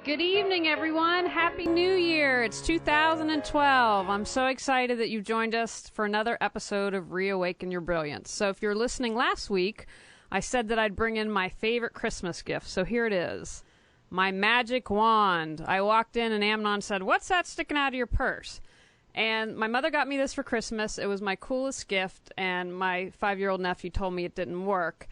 Good evening, everyone. Happy New Year. It's 2012. I'm so excited that you've joined us for another episode of Reawaken Your Brilliance. So if you're listening last week, I said that I'd bring in my favorite Christmas gift. So here it is. My magic wand. I walked in and Amnon said, "What's that sticking out of your purse?" And my mother got me this for Christmas. It was my coolest gift, and my 5-year-old nephew told me it didn't work.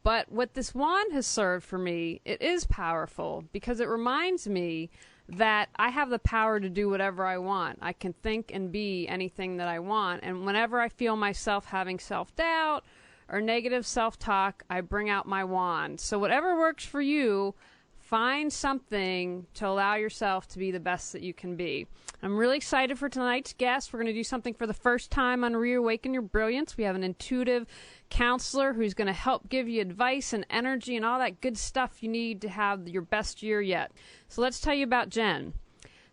But what this wand has served for me, it is powerful because it reminds me that I have the power to do whatever I want. I can think and be anything that I want. And whenever I feel myself having self-doubt or negative self-talk, I bring out my wand. So whatever works for you, find something to allow yourself to be the best that you can be. I'm really excited for tonight's guest. We're going to do something for the first time on Reawaken Your Brilliance. We have an intuitive counselor who's going to help give you advice and energy and all that good stuff you need to have your best year yet. So let's tell you about Jenn.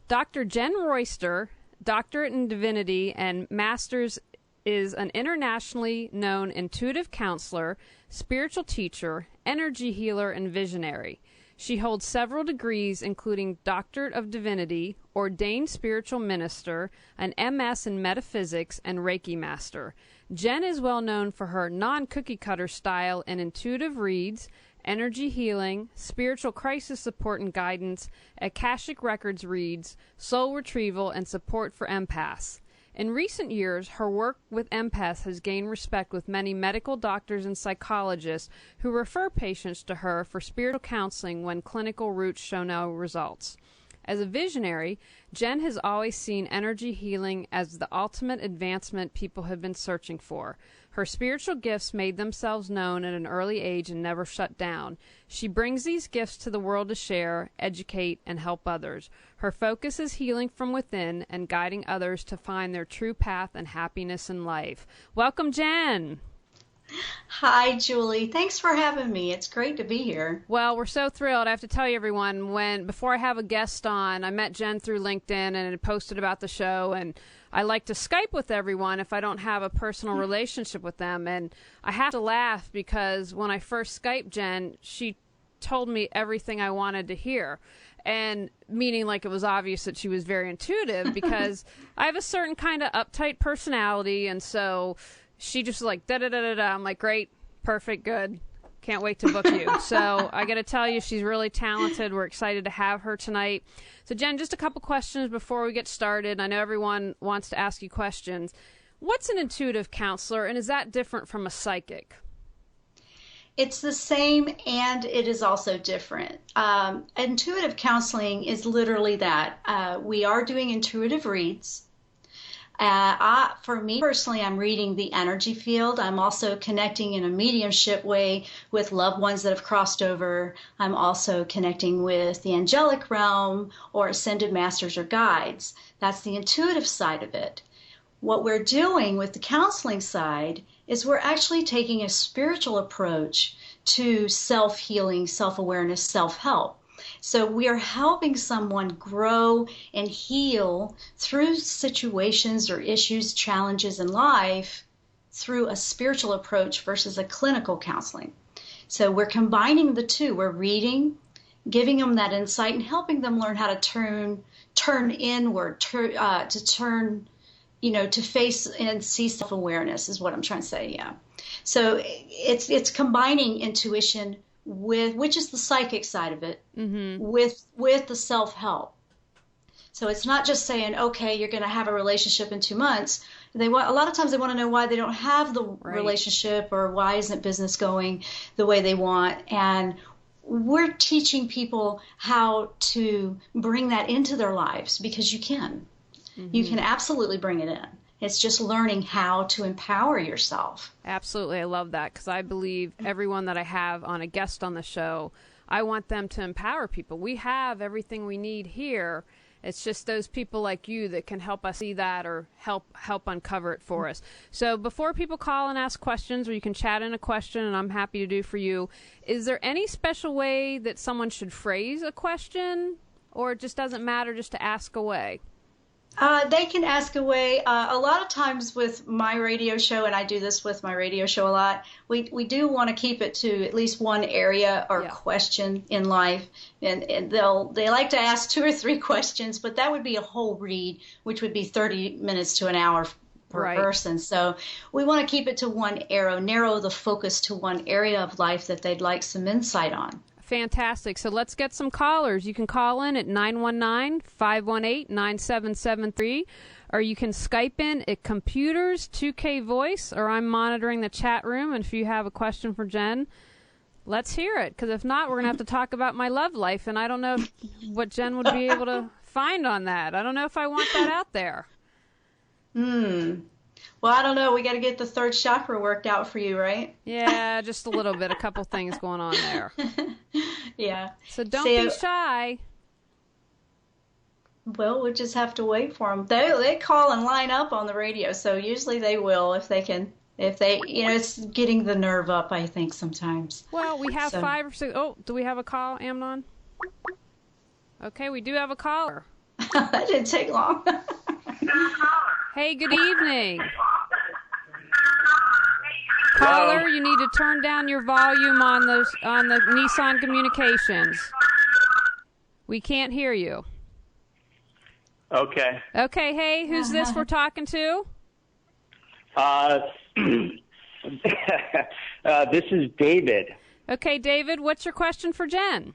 Dr. Jenn Royster, doctorate in divinity and master's, is an internationally known intuitive counselor, spiritual teacher, energy healer, and visionary. She holds several degrees, including Doctorate of Divinity, Ordained Spiritual Minister, an MS in Metaphysics, and Reiki Master. Jenn is well known for her non-cookie-cutter style in intuitive reads, energy healing, spiritual crisis support and guidance, Akashic Records reads, soul retrieval, and support for empaths. In recent years, her work with empaths has gained respect with many medical doctors and psychologists who refer patients to her for spiritual counseling when clinical routes show no results. As a visionary, Jenn has always seen energy healing as the ultimate advancement people have been searching for. Her spiritual gifts made themselves known at an early age and never shut down. She brings these gifts to the world to share, educate, and help others. Her focus is healing from within and guiding others to find their true path and happiness in life. Welcome, Jenn. Hi, Julie. Thanks for having me. It's great to be here. Well, we're so thrilled. I have to tell you, everyone, before I have a guest on, I met Jenn through LinkedIn and had posted about the show, and I like to Skype with everyone if I don't have a personal relationship with them. And I have to laugh because when I first Skyped Jenn, she told me everything I wanted to hear. And meaning like it was obvious that she was very intuitive because I have a certain kind of uptight personality, and so she just was like, da-da-da-da-da. I'm like, great, perfect, good. Can't wait to book you. So I got to tell you, she's really talented. We're excited to have her tonight. So, Jenn, just a couple questions before we get started. I know everyone wants to ask you questions. What's an intuitive counselor, and is that different from a psychic? It's the same, and it is also different. Intuitive counseling is literally that. We are doing intuitive reads. For me personally, I'm reading the energy field. I'm also connecting in a mediumship way with loved ones that have crossed over. I'm also connecting with the angelic realm or ascended masters or guides. That's the intuitive side of it. What we're doing with the counseling side is we're actually taking a spiritual approach to self-healing, self-awareness, self-help. So we are helping someone grow and heal through situations or issues, challenges in life through a spiritual approach versus a clinical counseling. So we're combining the two. We're reading, giving them that insight, and helping them learn how to turn inward, to face and see self-awareness is what I'm trying to say, yeah. So it's combining intuition which is the psychic side of it, with the self-help. So it's not just saying, okay, you're going to have a relationship in 2 months. A lot of times they want to know why they don't have the relationship or why isn't business going the way they want. And we're teaching people how to bring that into their lives because you can. You can absolutely bring it in. It's just learning how to empower yourself. Absolutely. I love that because I believe everyone that I have on a guest on the show, I want them to empower people. We have everything we need here. It's just those people like you that can help us see that or help uncover it for us. So before people call and ask questions, or you can chat in a question, and I'm happy to do for you, is there any special way that someone should phrase a question, or it just doesn't matter just to ask away? They can ask away. A lot of times with my radio show, and I do this with my radio show a lot, we do want to keep it to at least one area or question in life. And they like to ask 2 or 3 questions, but that would be a whole read, which would be 30 minutes to an hour per person. So we want to keep it to one arrow, narrow the focus to one area of life that they'd like some insight on. Fantastic. So let's get some callers. You can call in at 919-518-9773, or you can Skype in at Computers 2K Voice, or I'm monitoring the chat room. And if you have a question for Jenn, let's hear it. Because if not, we're going to have to talk about my love life, and I don't know what Jenn would be able to find on that. I don't know if I want that out there. Well, I don't know. We got to get the 3rd chakra worked out for you, right? Yeah, just a little bit. A couple things going on there. Yeah. So don't be shy. Well, we'll just have to wait for them. They call and line up on the radio, so usually they will if they can. If they, it's getting the nerve up, I think, sometimes. Well, we have 5 or 6. Oh, do we have a call, Amnon? Okay, we do have a caller. That didn't take long. Hey, good evening. Caller, you need to turn down your volume on the Nissan Communications. We can't hear you. Okay. Okay, hey, who's this we're talking to? This is David. Okay, David, what's your question for Jenn?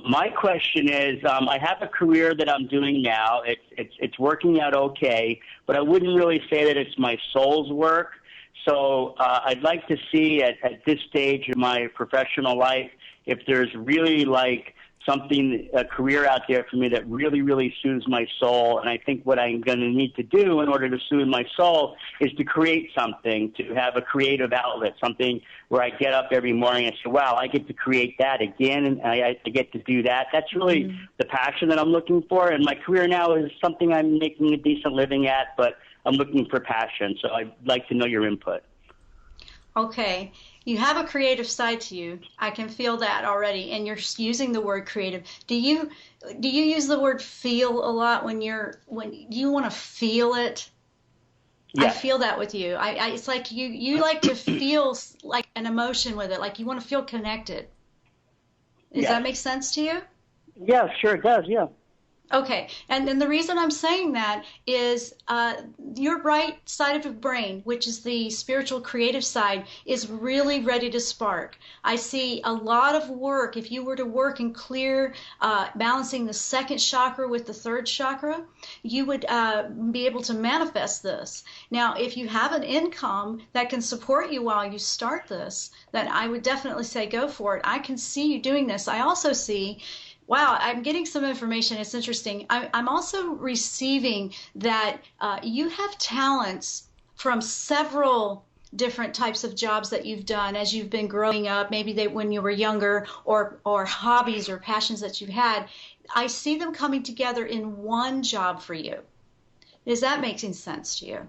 My question is, I have a career that I'm doing now. It's working out okay, but I wouldn't really say that it's my soul's work. So I'd like to see at this stage of my professional life if there's really like a career out there for me that really, really soothes my soul. And I think what I'm going to need to do in order to soothe my soul is to create something, to have a creative outlet, something where I get up every morning and say, wow, I get to create that again, and I get to do that. That's really the passion that I'm looking for. And my career now is something I'm making a decent living at, but I'm looking for passion. So I'd like to know your input. Okay. You have a creative side to you. I can feel that already, and you're using the word creative. Do you use the word feel a lot when you want to feel it? Yeah. I feel that with you. It's like you like to feel like an emotion with it, like you want to feel connected. Does that make sense to you? Yeah, sure it does. Yeah. Okay, and then the reason I'm saying that is your right side of the brain, which is the spiritual creative side, is really ready to spark. I see a lot of work. If you were to work and clear balancing the 2nd chakra with the 3rd chakra, you would be able to manifest this. Now, if you have an income that can support you while you start this, then I would definitely say go for it. I can see you doing this. I also see, wow, I'm getting some information. It's interesting. I'm also receiving that you have talents from several different types of jobs that you've done as you've been growing up, maybe when you were younger, or hobbies or passions that you've had. I see them coming together in one job for you. Is that making sense to you?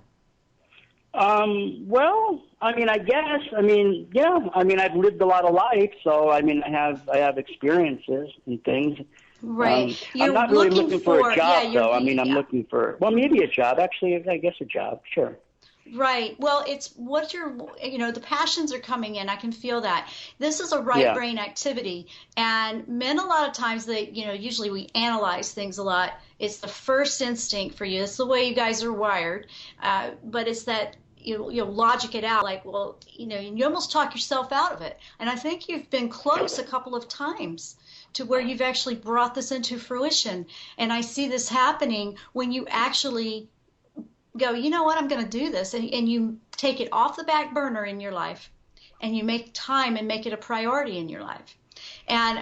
Well, I mean, I guess, yeah, I've lived a lot of life, so, I have experiences and things. Right. I'm not really looking for a job, though. I'm looking for, well, maybe a job. Actually, I guess a job, sure. Right. Well, it's what the passions are coming in. I can feel that. This is a right brain activity. And men, a lot of times, usually we analyze things a lot. It's the first instinct for you. It's the way you guys are wired. But it's that you logic it out, like, well, you almost talk yourself out of it. And I think you've been close a couple of times to where you've actually brought this into fruition. And I see this happening when you actually go, you know what, I'm going to do this. And you take it off the back burner in your life, and you make time and make it a priority in your life. And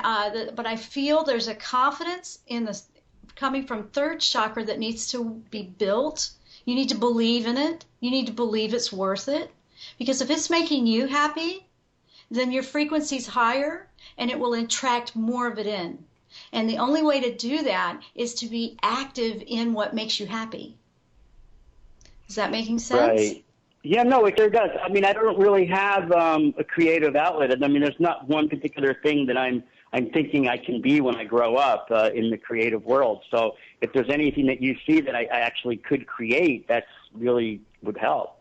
but I feel there's a confidence in this coming from 3rd chakra that needs to be built. You need to believe in it. You need to believe it's worth it. Because if it's making you happy, then your frequency's higher, and it will attract more of it in. And the only way to do that is to be active in what makes you happy. Is that making sense? Right. Yeah, no, it sure does. I don't really have a creative outlet. There's not one particular thing that I'm I'm thinking I can be when I grow up in the creative world. So if there's anything that you see that I actually could create, that's really would help.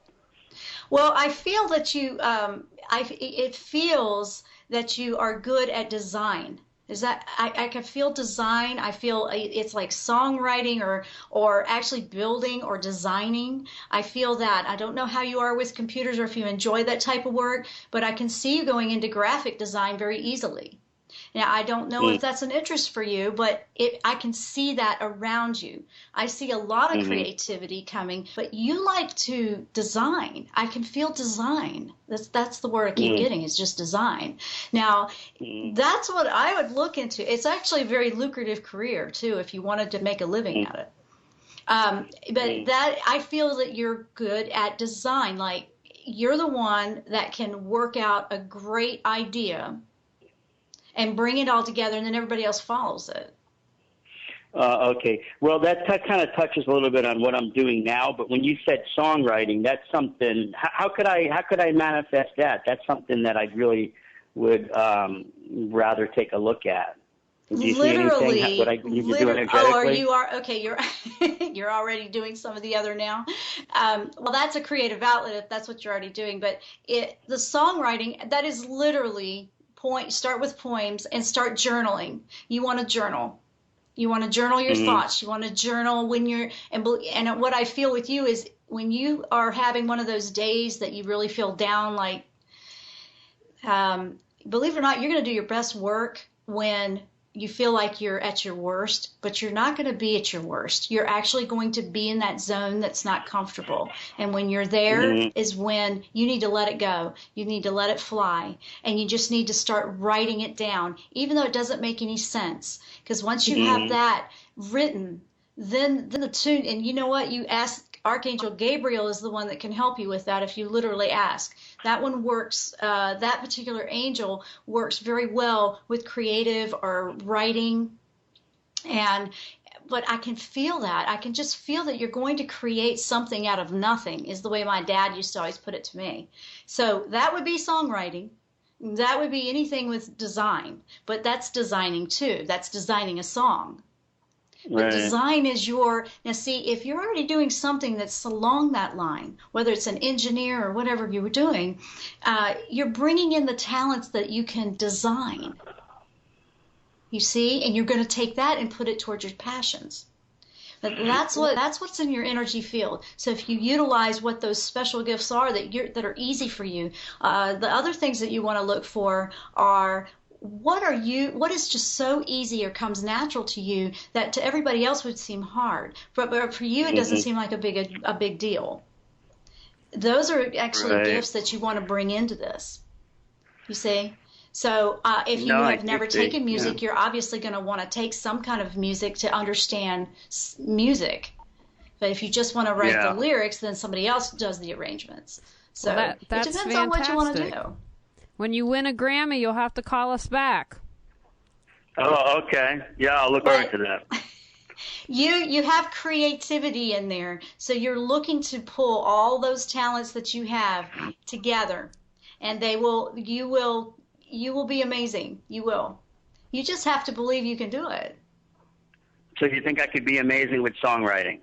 Well, I feel that it feels that you are good at design. Is that I can feel design. I feel it's like songwriting or actually building or designing. I feel that. I don't know how you are with computers or if you enjoy that type of work, but I can see you going into graphic design very easily. Now, I don't know if that's an interest for you, but I can see that around you. I see a lot of creativity coming, but you like to design. I can feel design. That's the word I keep getting, is just design. Now, that's what I would look into. It's actually a very lucrative career, too, if you wanted to make a living at it. But that I feel that you're good at design. Like, you're the one that can work out a great idea and bring it all together, and then everybody else follows it. Okay. Well, that kind of touches a little bit on what I'm doing now. But when you said songwriting, that's something. How could I manifest that? That's something that I really would rather take a look at. Do you Literally, see anything? What I need to do energetically? You're already doing some of the other now. Well, that's a creative outlet if that's what you're already doing. But the songwriting, that is literally. Start with poems and start journaling. You want to journal. You want to journal your thoughts. You want to journal when you're, and what I feel with you is when you are having one of those days that you really feel down, like, believe it or not, you're going to do your best work when you feel like you're at your worst, but you're not going to be at your worst. You're actually going to be in that zone that's not comfortable. And when you're there is when you need to let it go. You need to let it fly. And you just need to start writing it down, even though it doesn't make any sense. Because once you have that written, then the tune, and you know what? You ask, Archangel Gabriel is the one that can help you with that if you literally ask. That one works, that particular angel works very well with creative or writing. But I can feel that. I can just feel that you're going to create something out of nothing, is the way my dad used to always put it to me. So that would be songwriting. That would be anything with design. But that's designing too. That's designing a song. But design is now see, if you're already doing something that's along that line, whether it's an engineer or whatever you were doing, you're bringing in the talents that you can design. You see, and you're going to take that and put it towards your passions. But that's what's in your energy field. So if you utilize what those special gifts are that are easy for you, the other things that you want to look for are what is just so easy or comes natural to you that to everybody else would seem hard, but for you it doesn't seem like a big deal. Those are actually gifts that you want to bring into this. You see? So if you have never taken music, you're obviously going to want to take some kind of music to understand music. But if you just want to write the lyrics, then somebody else does the arrangements. So it depends fantastic. On what you want to do. When you win a Grammy, you'll have to call us back. Oh, okay. Yeah, I'll look forward to that. You have creativity in there, so you're looking to pull all those talents that you have together, and you will be amazing. You will. You just have to believe you can do it. So you think I could be amazing with songwriting?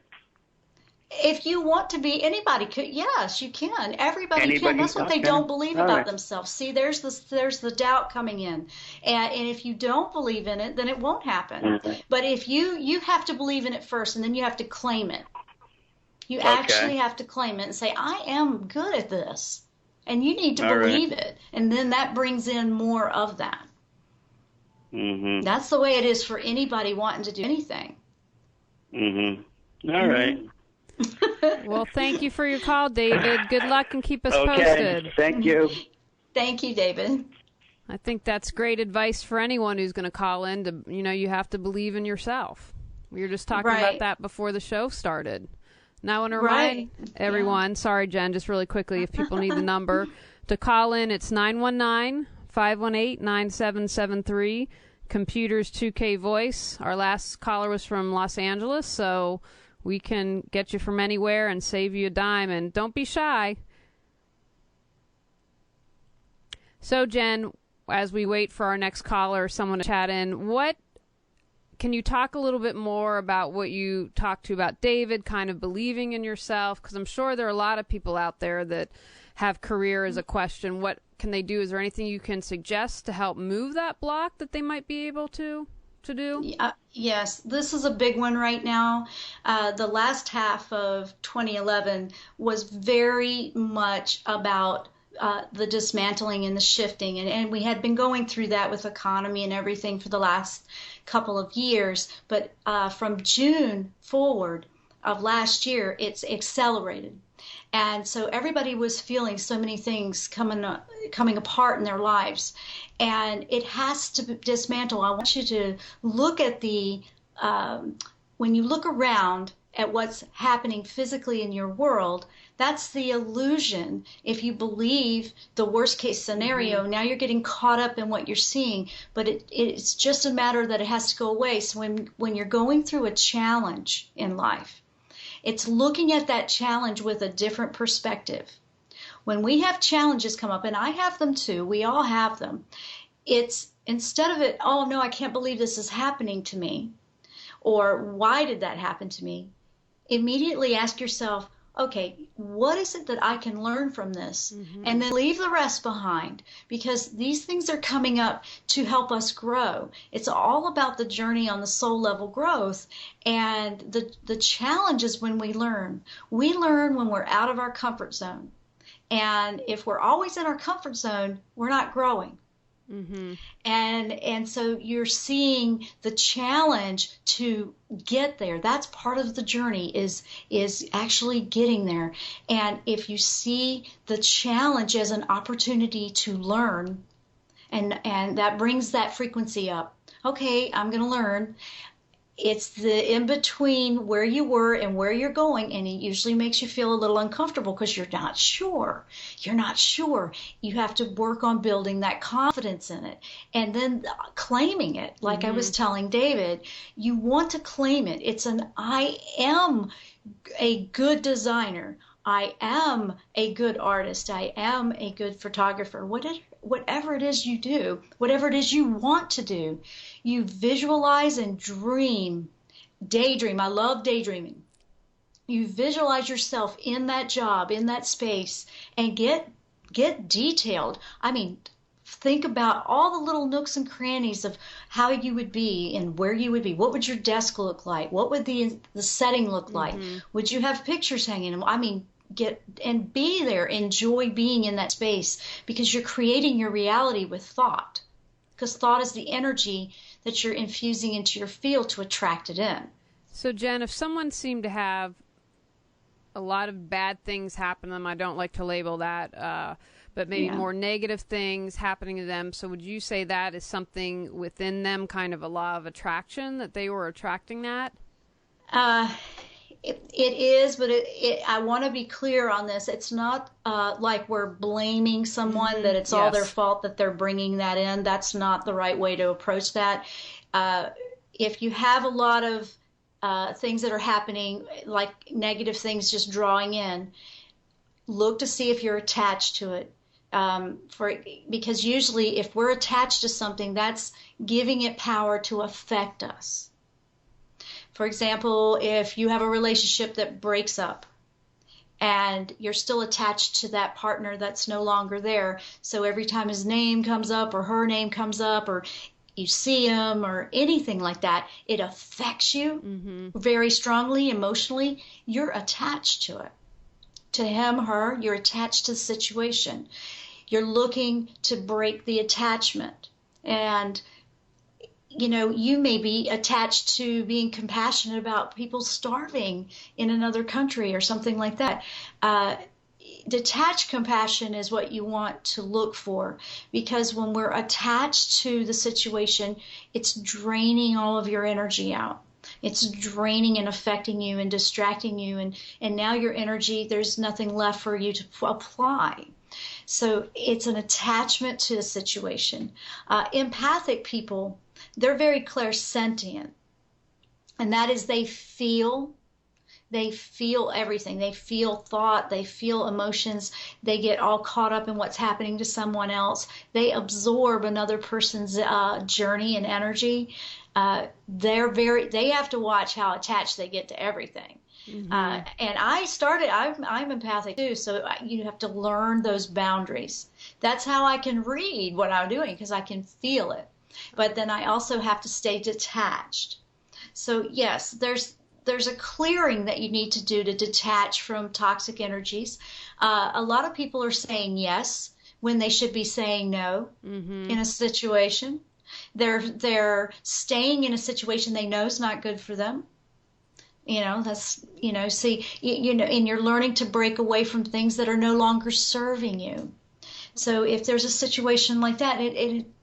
If you want to be, anybody could. Yes, you can. Everybody can. That's what they don't believe about themselves. See, there's the doubt coming in, and if you don't believe in it, then it won't happen. But if you have to believe in it first, and then you have to claim it. You actually have to claim it and say, I am good at this, and you need to believe it, and then that brings in more of that. That's the way it is for anybody wanting to do anything. All right. Well, thank you for your call, David. Good luck and keep us posted. Thank you. Thank you, David. I think that's great advice for anyone who's going to call in. You have to believe in yourself. We were just talking about that before the show started. Now I want to remind everyone, sorry, Jen, just really quickly, if people need the number to call in, it's 919-518-9773. Computers 2K Voice. Our last caller was from Los Angeles, so we can get you from anywhere and save you a dime, and don't be shy. So, Jen, as we wait for our next caller or someone to chat in, can you talk a little bit more about what you talked to about David, kind of believing in yourself? Because I'm sure there are a lot of people out there that have career as a question. What can they do? Is there anything you can suggest to help move that block that they might be able to do? Yes, this is a big one right now. The last half of 2011 was very much about the dismantling and the shifting. And we had been going through that with economy and everything for the last couple of years. But from June forward of last year, it's accelerated. And so everybody was feeling so many things coming apart in their lives. And it has to dismantle. I want you to look at when you look around at what's happening physically in your world, that's the illusion. If you believe the worst case scenario, now you're getting caught up in what you're seeing, but it's just a matter that it has to go away. So when you're going through a challenge in life, it's looking at that challenge with a different perspective. When we have challenges come up, and I have them too, we all have them, it's instead of it, oh no, I can't believe this is happening to me, or why did that happen to me? Immediately ask yourself, okay, what is it that I can learn from this? And then leave the rest behind, because these things are coming up to help us grow. It's all about the journey on the soul level growth. And the challenge is when we learn. We learn when we're out of our comfort zone. And if we're always in our comfort zone, we're not growing. And so you're seeing the challenge to get there. That's part of the journey, is actually getting there. And if you see the challenge as an opportunity to learn, and that brings that frequency up. Okay, I'm going to learn. It's the in between where you were and where you're going, and it usually makes you feel a little uncomfortable because you're not sure. You're not sure. You have to work on building that confidence in it, and then claiming it. Like I was telling David, you want to claim it. It's I am a good designer. I am a good artist. I am a good photographer. Whatever it is you do, whatever it is you want to do, you visualize and dream, daydream. I love daydreaming. You visualize yourself in that job, in that space, and get detailed. I mean, think about all the little nooks and crannies of how you would be and where you would be. What would your desk look like? What would the setting look like? Would you have pictures hanging? I mean, get and be there. Enjoy being in that space, because you're creating your reality with thought. Because thought is the energy that you're infusing into your field to attract it in. So, Jenn, if someone seemed to have a lot of bad things happen to them, I don't like to label that, but maybe more negative things happening to them, so would you say that is something within them, kind of a law of attraction, that they were attracting that? It is, but I want to be clear on this. It's not like we're blaming someone, that it's all their fault that they're bringing that in. That's not the right way to approach that. If you have a lot of things that are happening, like negative things just drawing in, look to see if you're attached to it. Because usually if we're attached to something, that's giving it power to affect us. For example, if you have a relationship that breaks up and you're still attached to that partner that's no longer there, so every time his name comes up or her name comes up or you see him or anything like that, it affects you very strongly emotionally. You're attached to it. To him, her, you're attached to the situation. You're looking to break the attachment. And you know, you may be attached to being compassionate about people starving in another country or something like that. Detached compassion is what you want to look for, because when we're attached to the situation, it's draining all of your energy out. It's draining and affecting you and distracting you, and now your energy, there's nothing left for you to apply. So it's an attachment to the situation. Empathic people, they're very clairsentient, and that is they feel, they feel everything. They feel thought, they feel emotions, they get all caught up in what's happening to someone else. They absorb another person's journey and energy. They have to watch how attached they get to everything. Mm-hmm. And I'm empathic too, so you have to learn those boundaries. That's how I can read what I'm doing, because I can feel it. But then I also have to stay detached. So yes, there's a clearing that you need to do to detach from toxic energies. A lot of people are saying yes when they should be saying no in a situation. They're staying in a situation they know is not good for them. See, and you're learning to break away from things that are no longer serving you. So if there's a situation like that,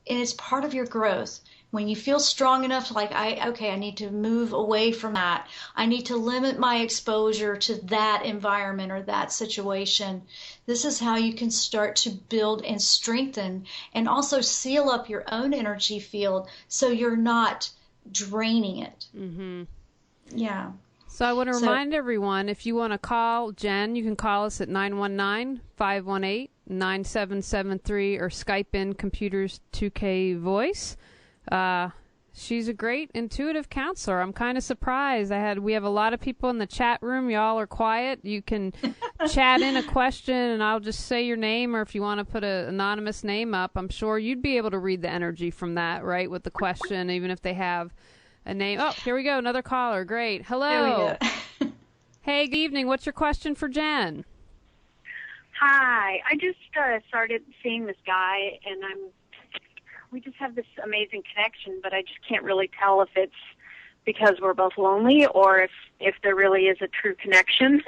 it's part of your growth. When you feel strong enough, like, I need to move away from that. I need to limit my exposure to that environment or that situation. This is how you can start to build and strengthen and also seal up your own energy field so you're not draining it. Mm-hmm. Yeah. So I want to remind everyone, if you want to call Jenn, you can call us at 919-518-9773 or Skype in Computers 2K Voice. She's a great intuitive counselor. I'm kind of surprised. We have a lot of people in the chat room. Y'all are quiet. You can chat in a question, and I'll just say your name, or if you want to put an anonymous name up, I'm sure you'd be able to read the energy from that, right, with the question, even if they have a name. Oh, here we go. Another caller. Great. Hello. There we go. Hey, good evening. What's your question for Jenn? Hi. I just started seeing this guy, and we just have this amazing connection, but I just can't really tell if it's because we're both lonely or if there really is a true connection.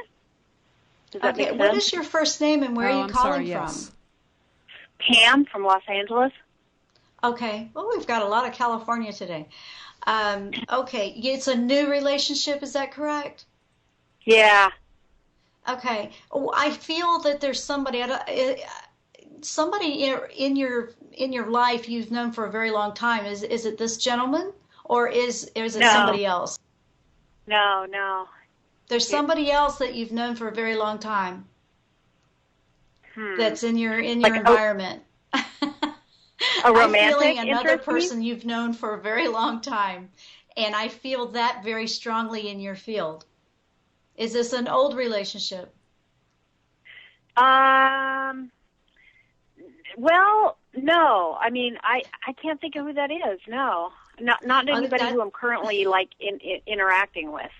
Does that make sense? What is your first name and where are you calling from? Pam from Los Angeles. Okay. Well, we've got a lot of California today. Okay. It's a new relationship, is that correct? Yeah. Okay. I feel that there's somebody in your life you've known for a very long time. Is it this gentleman, or is it somebody else? No. There's somebody else that you've known for a very long time. That's in your environment. A romantic I'm feeling another person you've known for a very long time, and I feel that very strongly in your field. Is this an old relationship? Well, no. I mean, I can't think of who that is. No, not anybody who I'm currently interacting with.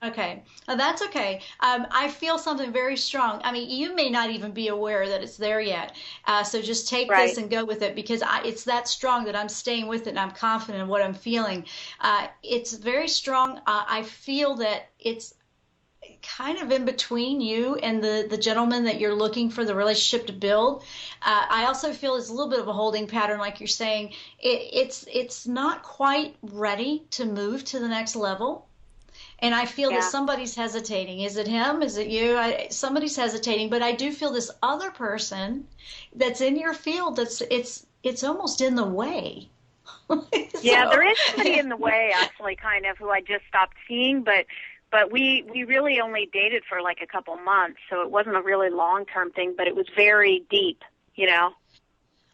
Okay, that's okay. I feel something very strong. I mean, you may not even be aware that it's there yet. So just take this and go with it, because it's that strong that I'm staying with it and I'm confident in what I'm feeling. It's very strong. I feel that it's kind of in between you and the gentleman that you're looking for the relationship to build. I also feel it's a little bit of a holding pattern, like you're saying. It's not quite ready to move to the next level. And I feel that somebody's hesitating. Is it him? Is it you? Somebody's hesitating. But I do feel this other person that's in your field, it's almost in the way. There is somebody in the way, actually, kind of, who I just stopped seeing. But we really only dated for like a couple months, so it wasn't a really long-term thing, but it was very deep,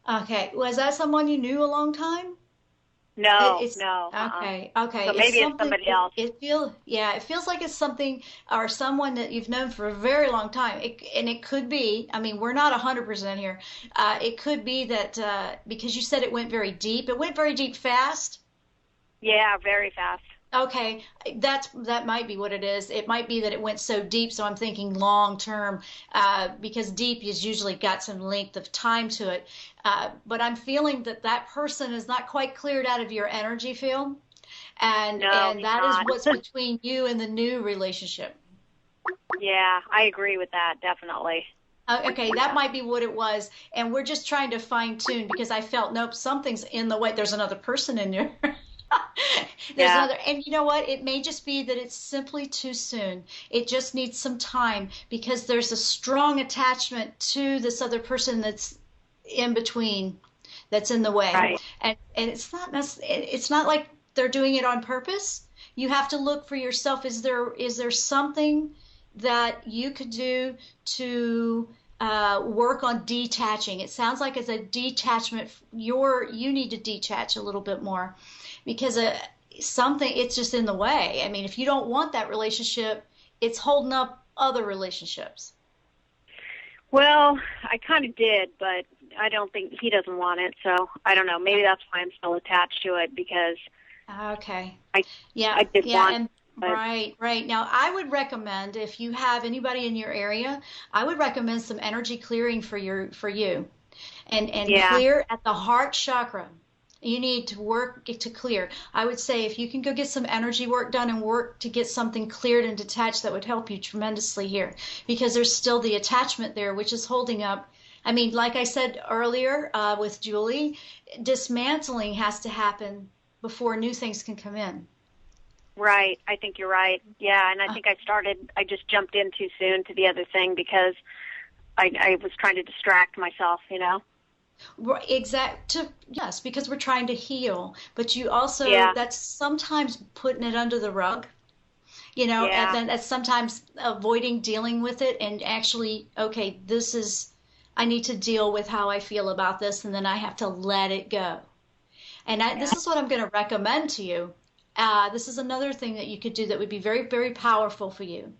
Okay. Was that someone you knew a long time? No, no. Okay. So maybe it's somebody else. It feels like it's something or someone that you've known for a very long time. It could be, I mean, we're not 100% here. It could be that because you said it went very deep. It went very deep fast? Yeah, very fast. Okay, that might be what it is. It might be that it went so deep, so I'm thinking long term, because deep is usually got some length of time to it. But I'm feeling that person is not quite cleared out of your energy field, and that is what's between you and the new relationship. Yeah, I agree with that, definitely. Okay, that might be what it was, and we're just trying to fine tune, because I felt, nope, something's in the way. There's another person in there. There's another, and you know what? It may just be that it's simply too soon. It just needs some time, because there's a strong attachment to this other person that's in between, that's in the way. Right. And it's not like they're doing it on purpose. You have to look for yourself. Is there something that you could do to work on detaching? It sounds like it's a detachment. You need to detach a little bit more, because something, it's just in the way. I mean, if you don't want that relationship, it's holding up other relationships. Well, I kind of did, but I don't think he doesn't want it. So I don't know. Maybe that's why I'm still attached to it, because okay. I did want. Right. Now, I would recommend, if you have anybody in your area, I would recommend some energy clearing for you, and clear at the heart chakra. You need to work to clear. I would say if you can go get some energy work done and work to get something cleared and detached, that would help you tremendously here, because there's still the attachment there, which is holding up. I mean, like I said earlier with Julie, dismantling has to happen before new things can come in. Right. I think you're right. Yeah, and I think I just jumped in too soon to the other thing, because I was trying to distract myself, you know? Yes, because we're trying to heal, but you also, that's sometimes putting it under the rug, and then that's sometimes avoiding dealing with it, and actually, okay, I need to deal with how I feel about this, and then I have to let it go. And this is what I'm going to recommend to you. This is another thing that you could do that would be very, very powerful for you.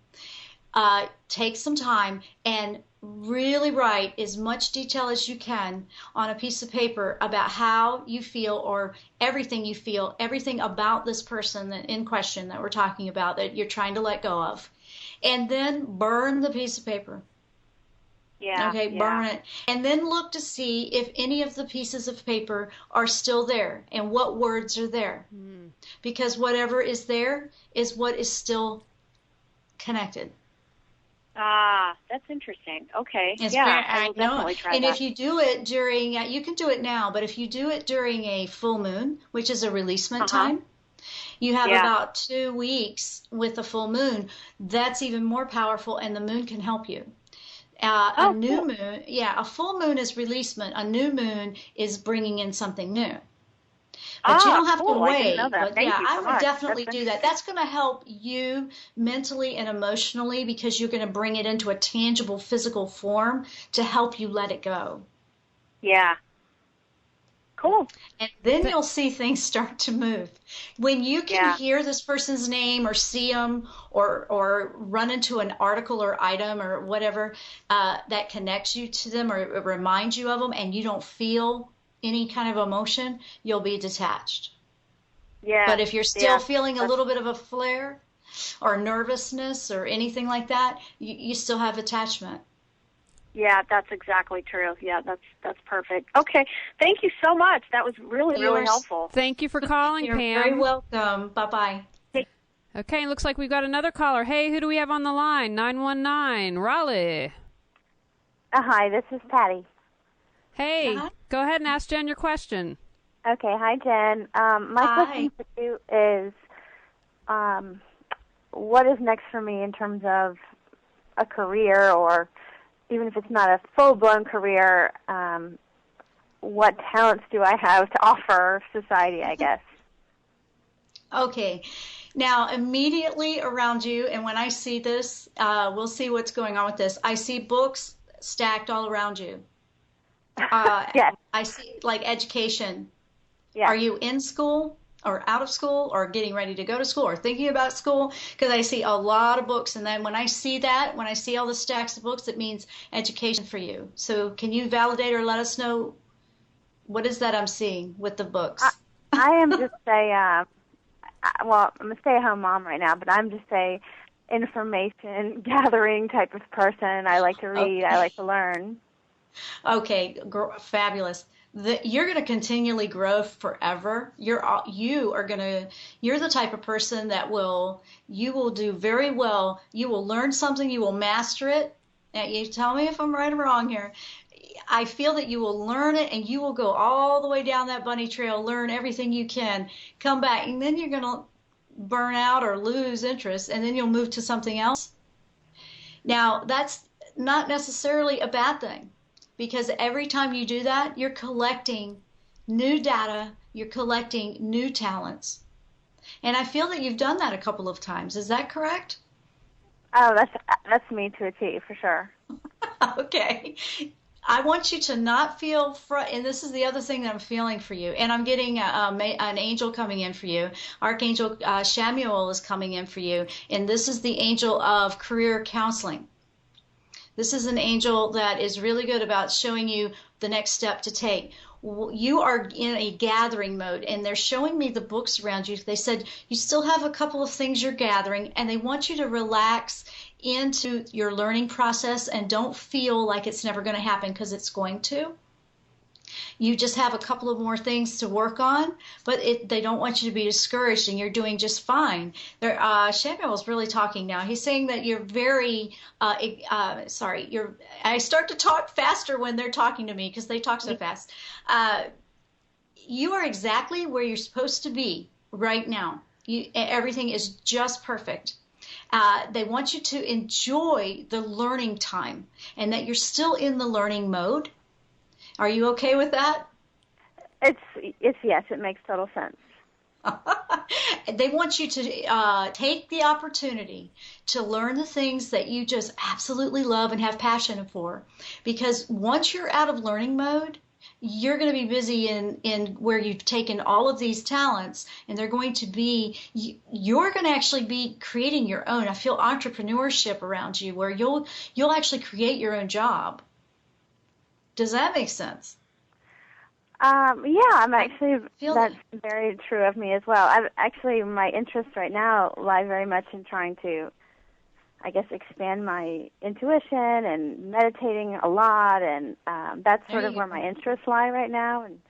Take some time and really write as much detail as you can on a piece of paper about how you feel, or everything you feel, everything about this person in question that we're talking about, that you're trying to let go of. And then burn the piece of paper. Yeah. Okay, burn it. And then look to see if any of the pieces of paper are still there and what words are there. Because whatever is there is what is still connected. Ah, that's interesting. Okay. I will definitely try and that. if you do it during, you can do it now, but if you do it during a full moon, which is a releasement time, you have about 2 weeks with a full moon. That's even more powerful, and the moon can help you. A new moon, a full moon is releasement. A new moon is bringing in something new. But you don't have to wait. I didn't know that. But I would much. definitely do that. That's going to help you mentally and emotionally, because you're going to bring it into a tangible physical form to help you let it go. Yeah. Cool. And then you'll see things start to move. When you can hear this person's name, or see them, or run into an article or item or whatever that connects you to them, or it reminds you of them, and you don't feel any kind of emotion, you'll be detached. Yeah. But if you're still feeling a little bit of a flare or nervousness or anything like that, you still have attachment. Yeah, that's exactly true. Yeah, that's perfect. Okay, thank you so much. That was really helpful. Thank you for calling, You're Pam. very welcome. Bye-bye. Okay, looks like we've got another caller. Hey, who do we have on the line? 919, Raleigh. Hi, this is Patty. Hey, go ahead and ask Jen your question. Okay, hi, Jen. My question for you is, what is next for me in terms of a career, or even if it's not a full-blown career, what talents do I have to offer society, I guess? Okay. Now, immediately around you, and when I see this, we'll see what's going on with this. I see books stacked all around you. Yes. I see, like, education. Yes. Are you in school or out of school or getting ready to go to school or thinking about school? Because I see a lot of books, and then when I see all the stacks of books, it means education for you. So can you validate or let us know what is that I'm seeing with the books? I am just I'm a stay-at-home mom right now, but I'm just a information gathering type of person. I like to read. I like to learn. Okay, fabulous. You're going to continually grow forever. You're the type of person that you will do very well. You will learn something. You will master it. Now, you tell me if I'm right or wrong here. I feel that you will learn it, and you will go all the way down that bunny trail, learn everything you can, come back, and then you're going to burn out or lose interest, and then you'll move to something else. Now, that's not necessarily a bad thing, because every time you do that, you're collecting new data, you're collecting new talents. And I feel that you've done that a couple of times. Is that correct? Oh, that's me to a T, for sure. Okay. I want you to not feel and this is the other thing that I'm feeling for you. And I'm getting an angel coming in for you. Archangel Chamuel is coming in for you. And this is the angel of career counseling. This is an angel that is really good about showing you the next step to take. You are in a gathering mode, and they're showing me the books around you. They said you still have a couple of things you're gathering, and they want you to relax into your learning process and don't feel like it's never going to happen, because it's going to. You just have a couple of more things to work on, but they don't want you to be discouraged, and you're doing just fine. Samuel's really talking now. He's saying that you're very, I start to talk faster when they're talking to me because they talk so fast. You are exactly where you're supposed to be right now. Everything is just perfect. They want you to enjoy the learning time and that you're still in the learning mode. Are you okay with that? It's yes, it makes total sense. They want you to take the opportunity to learn the things that you just absolutely love and have passion for. Because once you're out of learning mode, you're going to be busy in where you've taken all of these talents, and they're going to be, you're going to actually be creating your own. I feel entrepreneurship around you where you'll actually create your own job. Does that make sense? Yeah, I'm actually, that's that. very true of me as well. My interests right now lie very much in trying to, I guess, expand my intuition and meditating a lot, and that's sort of where my interests lie right now. And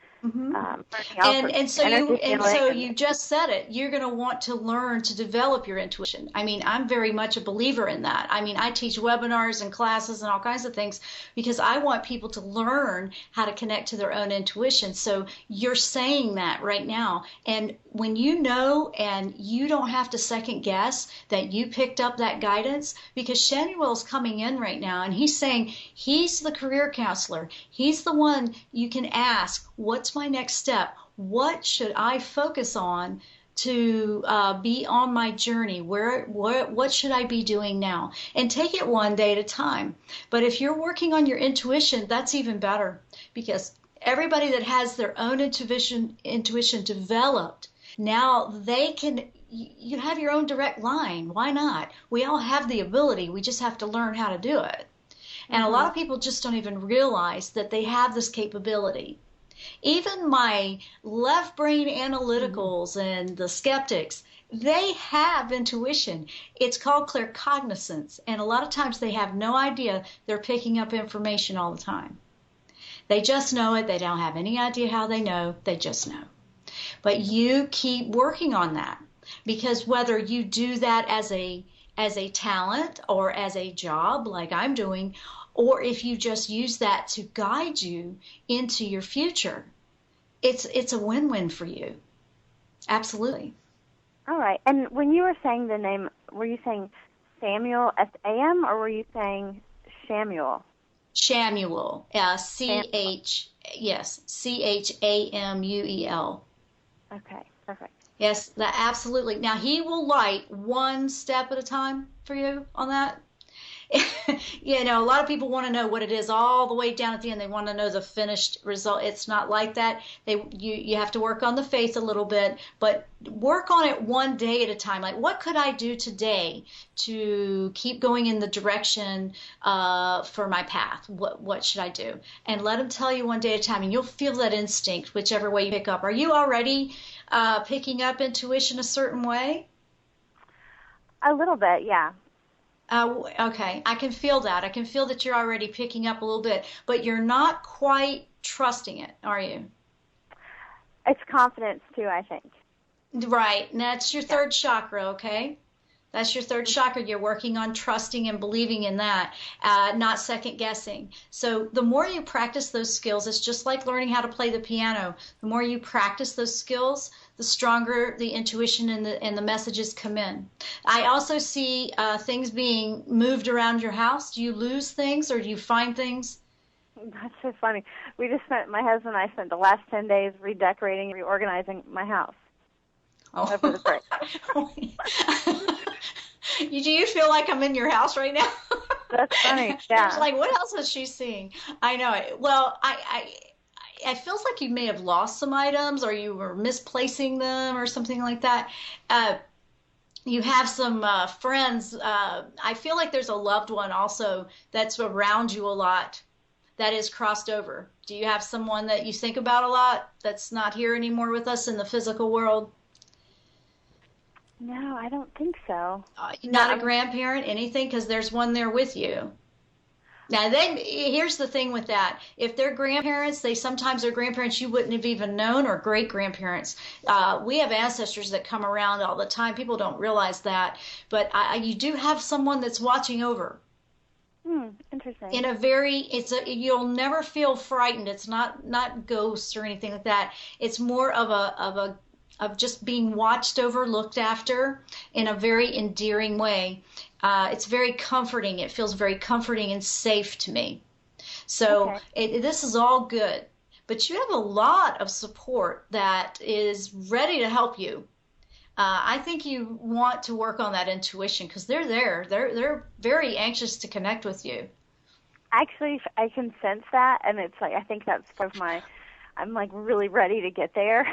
so you just said it. You're going to want to learn to develop your intuition. I mean, I'm very much a believer in that. I mean, I teach webinars and classes and all kinds of things because I want people to learn how to connect to their own intuition. So you're saying that right now. And when you know, and you don't have to second guess that you picked up that guidance, because Chamuel's coming in right now and he's saying he's the career counselor. He's the one you can ask, what's my next step? What should I focus on to be on my journey? What should I be doing now? And take it one day at a time. But if you're working on your intuition, that's even better, because everybody that has their own intuition developed, now they can, you have your own direct line. Why not? We all have the ability. We just have to learn how to do it. And a lot of people just don't even realize that they have this capability. Even my left brain analyticals and the skeptics, they have intuition. It's called claircognizance. And a lot of times they have no idea they're picking up information all the time. They just know it. They don't have any idea how they know. They just know. But you keep working on that, because whether you do that as a talent or as a job like I'm doing, or if you just use that to guide you into your future, it's a win-win for you. Absolutely. All right. And when you were saying the name, were you saying Samuel, S-A-M, or were you saying Chamuel? Chamuel, C-H-A-M-U-E-L. Okay, perfect. Yes, that absolutely. Now, he will light one step at a time for you on that. You know, a lot of people want to know what it is all the way down at the end. They want to know the finished result. It's not like that. You have to work on the faith a little bit, but work on it one day at a time. Like, what could I do today to keep going in the direction for my path? What should I do? And let him tell you one day at a time, and you'll feel that instinct, whichever way you pick up. Are you already picking up intuition a certain way? A little bit, yeah. Okay, I can feel that. I can feel that you're already picking up a little bit, but you're not quite trusting it, are you? It's confidence, too, I think. Right, and that's your third chakra, okay? That's your third chakra. You're working on trusting and believing in that, not second guessing. So the more you practice those skills, it's just like learning how to play the piano. The more you practice those skills, the stronger the intuition and the messages come in. I also see things being moved around your house. Do you lose things or do you find things? That's so funny. My husband and I spent the last 10 days redecorating, reorganizing my house. over the break. Do you feel like I'm in your house right now? That's funny. Yeah. I was like, what else is she seeing? I know it. Well, it feels like you may have lost some items or you were misplacing them or something like that. You have some friends. I feel like there's a loved one also that's around you a lot that is crossed over. Do you have someone that you think about a lot that's not here anymore with us in the physical world? No, I don't think so. Not a grandparent, anything? Because there's one there with you. Now, here's the thing with that. If they're grandparents, they sometimes are grandparents you wouldn't have even known, or great-grandparents. We have ancestors that come around all the time. People don't realize that. But you do have someone that's watching over. Interesting. In a very, you'll never feel frightened. It's not ghosts or anything like that. It's more of just being watched over, looked after in a very endearing way. It's very comforting. It feels very comforting and safe to me. So this is all good. But you have a lot of support that is ready to help you. I think you want to work on that intuition because they're there. They're very anxious to connect with you. Actually, I can sense that, and it's like I think that's part of I'm like really ready to get there.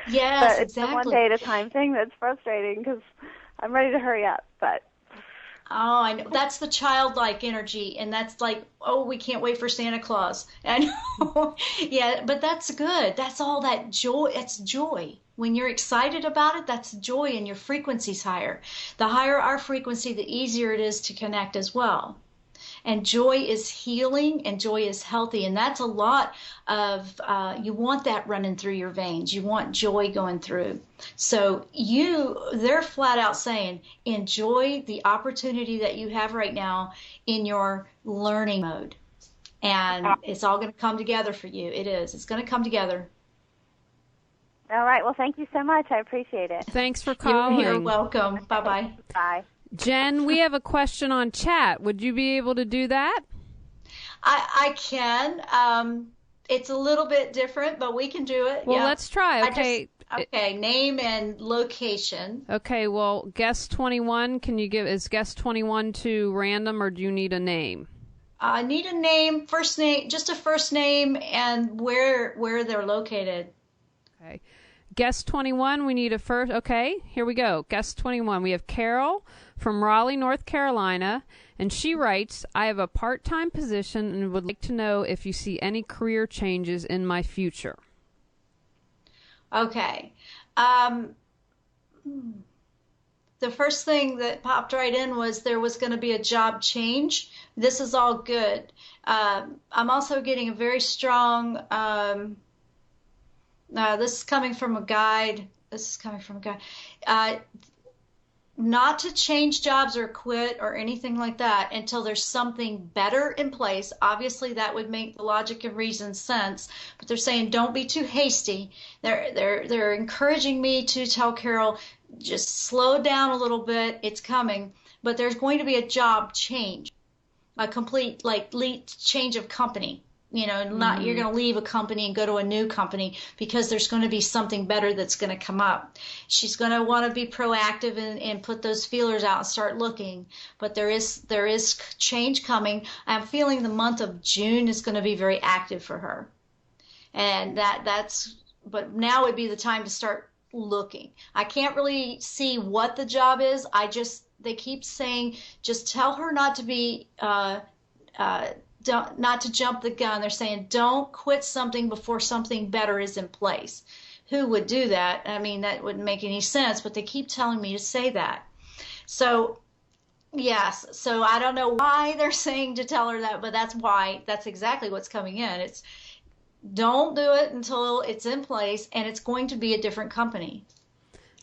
Yes, but it's exactly. a one day at a time thing that's frustrating because I'm ready to hurry up. But I know that's the childlike energy, and that's like, oh, we can't wait for Santa Claus. I know, yeah, but that's good. That's all that joy. It's joy. When you're excited about it, that's joy, and your frequency's higher. The higher our frequency, the easier it is to connect as well. And joy is healing, and joy is healthy, and that's a lot of, you want that running through your veins. You want joy going through. So they're flat out saying, enjoy the opportunity that you have right now in your learning mode. And it's all going to come together for you. It is. It's going to come together. all right. Well, thank you so much. I appreciate it. Thanks for calling. You're welcome. Bye-bye. Bye. Jen, we have a question on chat. Would you be able to do that? I can. It's a little bit different, but we can do it. Well, yeah. let's try. Okay. Okay, name and location. Okay, well, guest 21, is guest 21 too random, or do you need a name? I need a name, first name, just a first name, and where they're located. Okay. Guest 21, we need a first. Okay, here we go. Guest 21, we have Carol from Raleigh, North Carolina, and she writes, I have a part-time position and would like to know if you see any career changes in my future. Okay. The first thing that popped right in was there was going to be a job change. This is all good. I'm also getting a very strong, this is coming from a guide. Not to change jobs or quit or anything like that until there's something better in place. Obviously, that would make the logic and reason sense, but they're saying don't be too hasty. They're encouraging me to tell Carol, just slow down a little bit. It's coming, but there's going to be a job change, a complete change of company. You're going to leave a company and go to a new company because there's going to be something better that's going to come up. She's going to want to be proactive and put those feelers out and start looking. But there is change coming. I'm feeling the month of June is going to be very active for her. And but now would be the time to start looking. I can't really see what the job is. They keep saying, just tell her not to be, not to jump the gun. They're saying don't quit something before something better is in place. Who would do that? I mean, that wouldn't make any sense, but they keep telling me to say that. So, yes. So I don't know why they're saying to tell her that, but that's exactly what's coming in. It's don't do it until it's in place, and it's going to be a different company.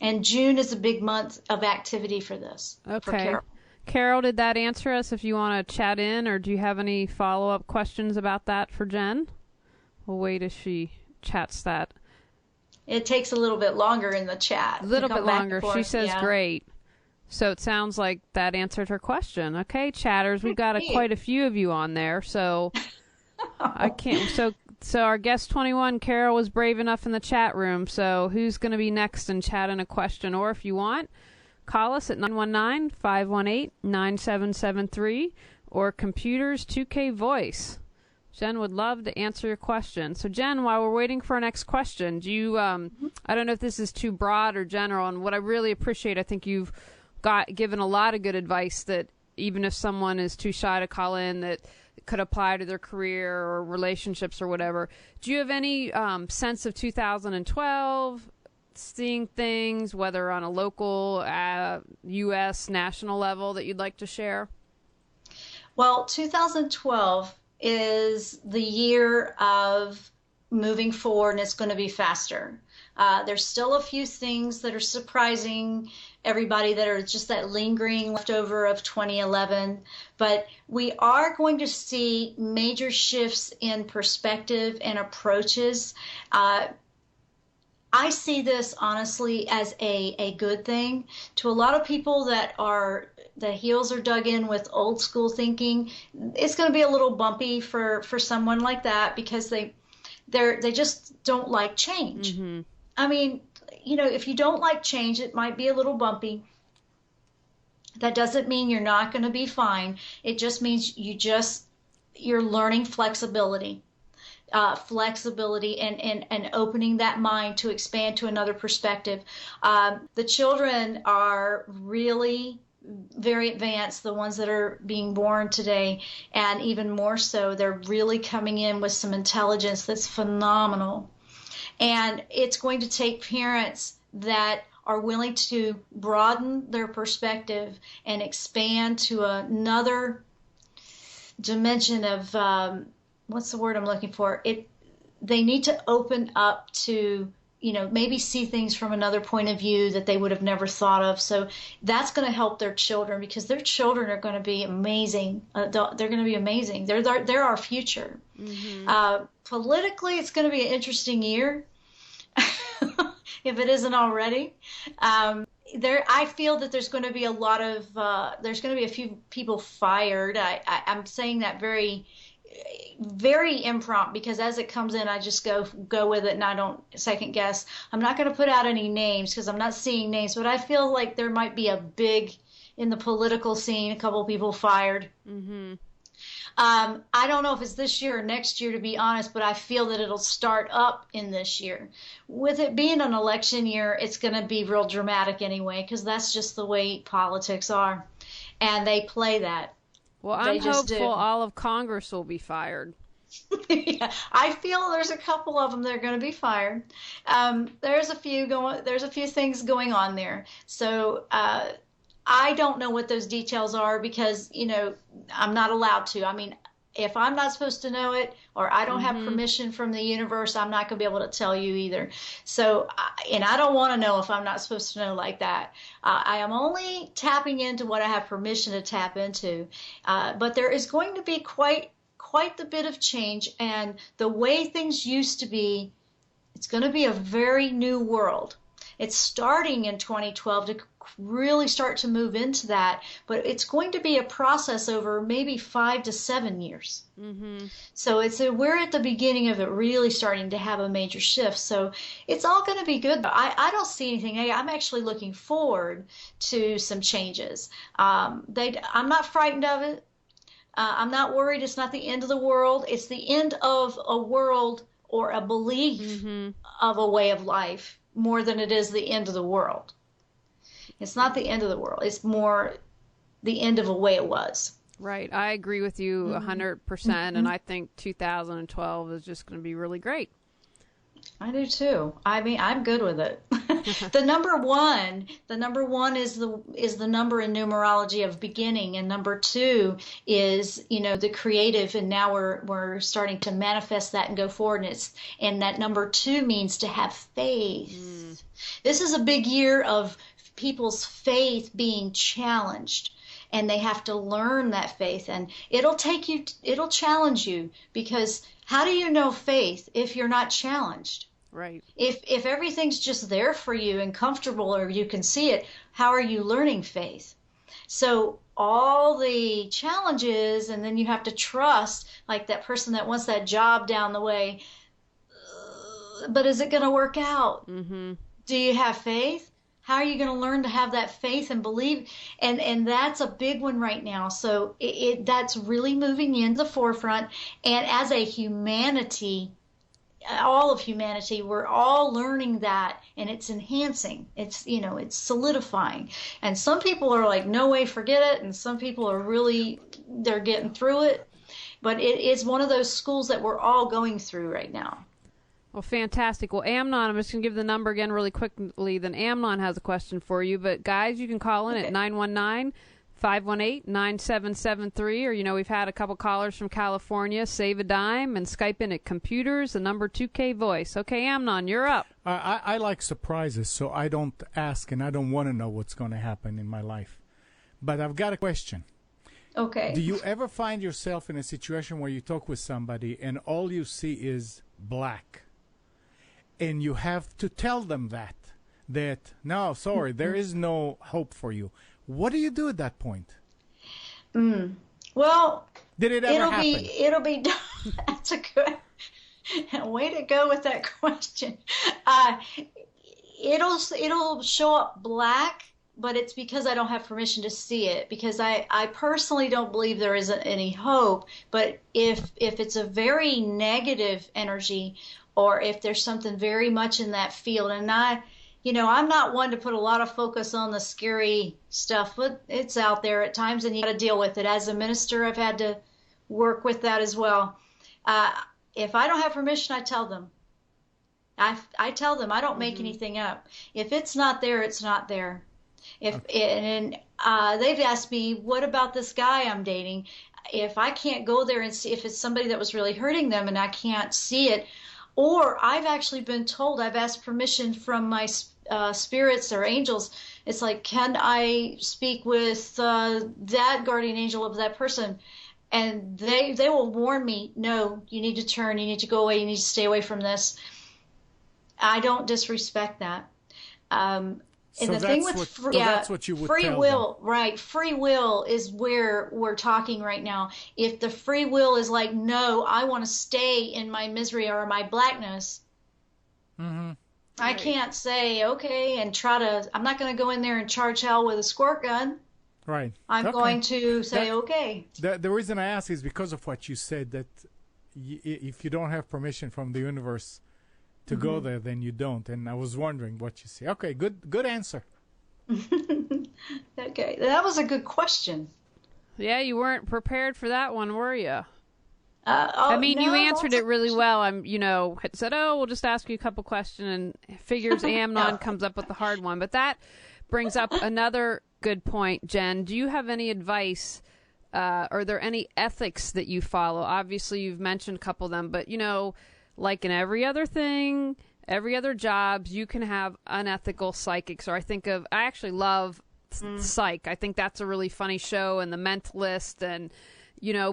And June is a big month of activity for this. Okay. For Carol. Carol, did that answer us if you want to chat in, or do you have any follow-up questions about that for Jen? We'll wait as she chats that. It takes a little bit longer in the chat. A little bit longer. She says yeah. Great. So it sounds like that answered her question. Okay, chatters, we've got quite a few of you on there, so I can't. So So our guest 21, Carol, was brave enough in the chat room. So who's going to be next and chat in a question? Or if you want, call us at 919-518-9773 or Computers 2K Voice. Jenn would love to answer your question. So, Jenn, while we're waiting for our next question, do you, I don't know if this is too broad or general, and what I really appreciate, I think you've given a lot of good advice that even if someone is too shy to call in, that could apply to their career or relationships or whatever. Do you have any sense of 2012, seeing things, whether on a local, U.S., national level, that you'd like to share? Well, 2012 is the year of moving forward, and it's going to be faster. There's still a few things that are surprising everybody that are just that lingering leftover of 2011, but we are going to see major shifts in perspective and approaches. I see this honestly as a good thing. To a lot of people that are, the heels are dug in with old school thinking, it's going to be a little bumpy for someone like that because they just don't like change. Mm-hmm. I mean, you know, if you don't like change, it might be a little bumpy. That doesn't mean you're not going to be fine. It just means you're learning flexibility. And opening that mind to expand to another perspective. The children are really very advanced, the ones that are being born today, and even more so, they're really coming in with some intelligence that's phenomenal. And it's going to take parents that are willing to broaden their perspective and expand to another dimension of what's the word I'm looking for? They need to open up to, you know, maybe see things from another point of view that they would have never thought of. So that's going to help their children because their children are going to be amazing. They're going to be amazing. They're our future. Mm-hmm. Politically, it's going to be an interesting year, if it isn't already. I feel that there's going to be there's going to be a few people fired. I'm saying that very impromptu because as it comes in, I just go with it and I don't second guess. I'm not going to put out any names because I'm not seeing names, but I feel like there might be in the political scene, a couple of people fired. Mm-hmm. I don't know if it's this year or next year, to be honest, but I feel that it'll start up in this year. With it being an election year, it's going to be real dramatic anyway, because that's just the way politics are. And they play that. Well, I'm hopeful all of Congress will be fired. Yeah, I feel there's a couple of them that are going to be fired. There's a few things going on there. So I don't know what those details are because, you know, I'm not allowed to. I mean, if I'm not supposed to know it or I don't have permission from the universe, I'm not going to be able to tell you either. So, and I don't want to know if I'm not supposed to know like that. I am only tapping into what I have permission to tap into. But there is going to be quite the bit of change. And the way things used to be, it's going to be a very new world. It's starting in 2012 to really start to move into that, but it's going to be a process over maybe 5 to 7 years. Mm-hmm. So we're at the beginning of it really starting to have a major shift. So it's all going to be good. I don't see anything. I'm actually looking forward to some changes. I'm not frightened of it. I'm not worried. It's not the end of the world. It's the end of a world or a belief of a way of life more than it is the end of the world. It's not the end of the world. It's more the end of a way it was. Right. I agree with you 100%, and I think 2012 is just going to be really great. I do too. I mean, I'm good with it. The number one is the number in numerology of beginning, and number 2 is, you know, the creative, and now we're starting to manifest that and go forward. And that number 2 means to have faith. This is a big year of people's faith being challenged, and they have to learn that faith, and it'll challenge you, because how do you know faith if you're not challenged? Right. If everything's just there for you and comfortable, or you can see it, how are you learning faith? So all the challenges, and then you have to trust, like that person that wants that job down the way. But is it going to work out? Mm-hmm. Do you have faith? How are you going to learn to have that faith and believe? And that's a big one right now. So that's really moving into the forefront. And as a humanity, all of humanity, we're all learning that, and it's enhancing. It's, it's solidifying. And some people are like, no way, forget it. And some people are really, they're getting through it. But it is one of those schools that we're all going through right now. Well, fantastic. Well, Amnon, I'm just going to give the number again really quickly. Then Amnon has a question for you. But, guys, you can call in at 919-518-9773. Or, we've had a couple callers from California. Save a dime and Skype in at computers, the number 2K voice. Okay, Amnon, you're up. I like surprises, so I don't ask and I don't want to know what's going to happen in my life. But I've got a question. Okay. Do you ever find yourself in a situation where you talk with somebody and all you see is black? And you have to tell them that no, sorry, there is no hope for you. What do you do at that point? Well, did it ever happen? It'll be done. That's a good way to go with that question. It'll show up black, but it's because I don't have permission to see it, because I personally don't believe there isn't any hope. But if it's a very negative energy, or if there's something very much in that field, and I'm not one to put a lot of focus on the scary stuff, but it's out there at times and you got to deal with it. As a minister, I've had to work with that as well. If I don't have permission, I tell them. I tell them, I don't make anything up. If it's not there, it's not there. And they've asked me, what about this guy I'm dating? If I can't go there and see, if it's somebody that was really hurting them and I can't see it, or I've actually been told, I've asked permission from my spirits or angels. It's like, can I speak with that guardian angel of that person? And they will warn me, no, you need to turn, you need to go away, you need to stay away from this. I don't disrespect that. So and the thing with that's what you would free tell will, them. right? Free will is where we're talking right now. If the free will is like, no, I want to stay in my misery or my blackness, I can't say, okay, and I'm not going to go in there and charge hell with a squirt gun. Right. I'm going to say, okay. The reason I ask is because of what you said, that if you don't have permission from the universe to go there, then you don't. And I was wondering what you say. Okay, good answer. Okay, that was a good question. Yeah, you weren't prepared for that one, were you? No, you answered it really well. Had said, we'll just ask you a couple questions, and figures Amnon comes up with the hard one. But that brings up another good point, Jenn. Do you have any advice? Are there any ethics that you follow? Obviously, you've mentioned a couple of them, but, like in every other thing, every other job, you can have unethical psychics. Or I actually love Psych. I think that's a really funny show, and The Mentalist, and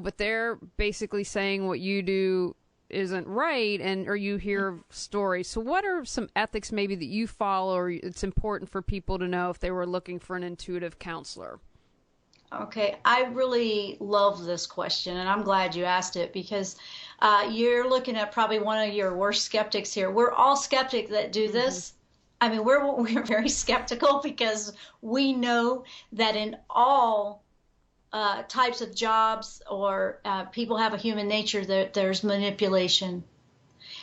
but they're basically saying what you do isn't right, or you hear stories. So what are some ethics maybe that you follow, or it's important for people to know if they were looking for an intuitive counselor? Okay, I really love this question, and I'm glad you asked it, because you're looking at probably one of your worst skeptics here. We're all skeptics that do this. I mean, we're very skeptical, because we know that in all types of jobs or people have a human nature, that there's manipulation.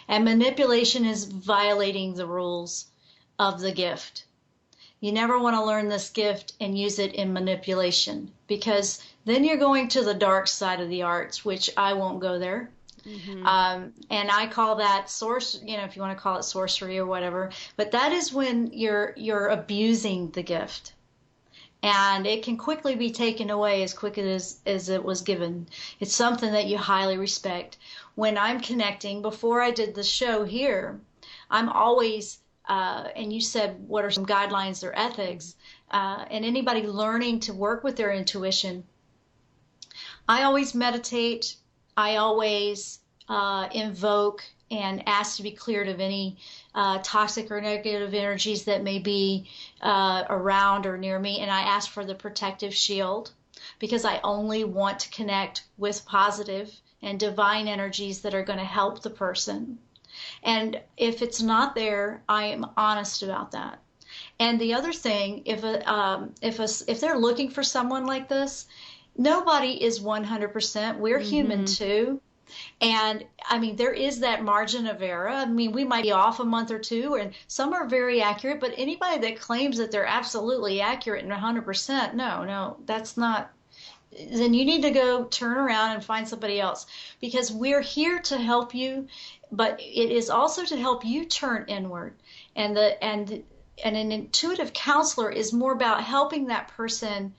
And manipulation is violating the rules of the gift. You never want to learn this gift and use it in manipulation, because then you're going to the dark side of the arts, which I won't go there. And I call that if you want to call it sorcery or whatever. But that is when you're abusing the gift. And it can quickly be taken away as quick as it was given. It's something that you highly respect. When I'm connecting, before I did the show here, I'm always... and you said, what are some guidelines or ethics? And anybody learning to work with their intuition, I always meditate. I always invoke and ask to be cleared of any toxic or negative energies that may be around or near me. And I ask for the protective shield because I only want to connect with positive and divine energies that are going to help the person. And if it's not there, I am honest about that. And the other thing, if they're looking for someone like this, nobody is 100%. We're human too. And I mean, there is that margin of error. I mean, we might be off a month or two, and some are very accurate, but anybody that claims that they're absolutely accurate and 100%, no, that's not. Then you need to go turn around and find somebody else, because we're here to help you, but it is also to help you turn inward. And an intuitive counselor is more about helping that person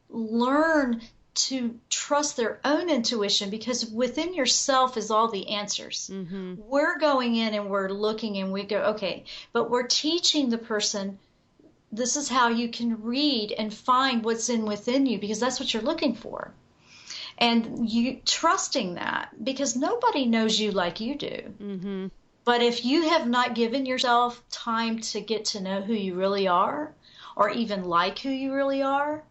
learn to trust their own intuition, because within yourself is all the answers. We're going in and we're looking and we go, okay, but we're teaching the person, this is how you can read and find what's within you, because that's what you're looking for. And you trusting that, because nobody knows you like you do. But if you have not given yourself time to get to know who you really are, or even like who you really are,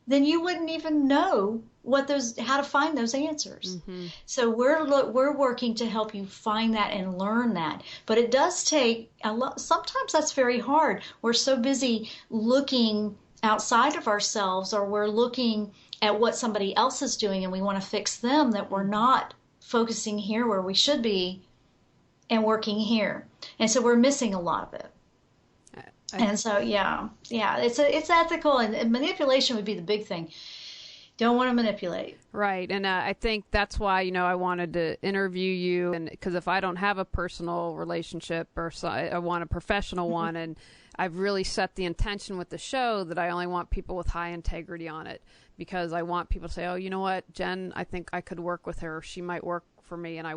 then you wouldn't even know how to find those answers. So we're working to help you find that and learn that. But it does take a lot. Sometimes that's very hard. We're so busy looking outside of ourselves, or we're looking at what somebody else is doing and we want to fix them, that we're not focusing here where we should be and working here. And so we're missing a lot of it. And so, yeah, it's ethical, and manipulation would be the big thing. Don't want to manipulate. Right. And I think that's why, I wanted to interview you, and because if I don't have a personal relationship, or I want a professional one, and I've really set the intention with the show that I only want people with high integrity on it, because I want people to say, oh, you know what, Jenn, I think I could work with her. She might work for me. And I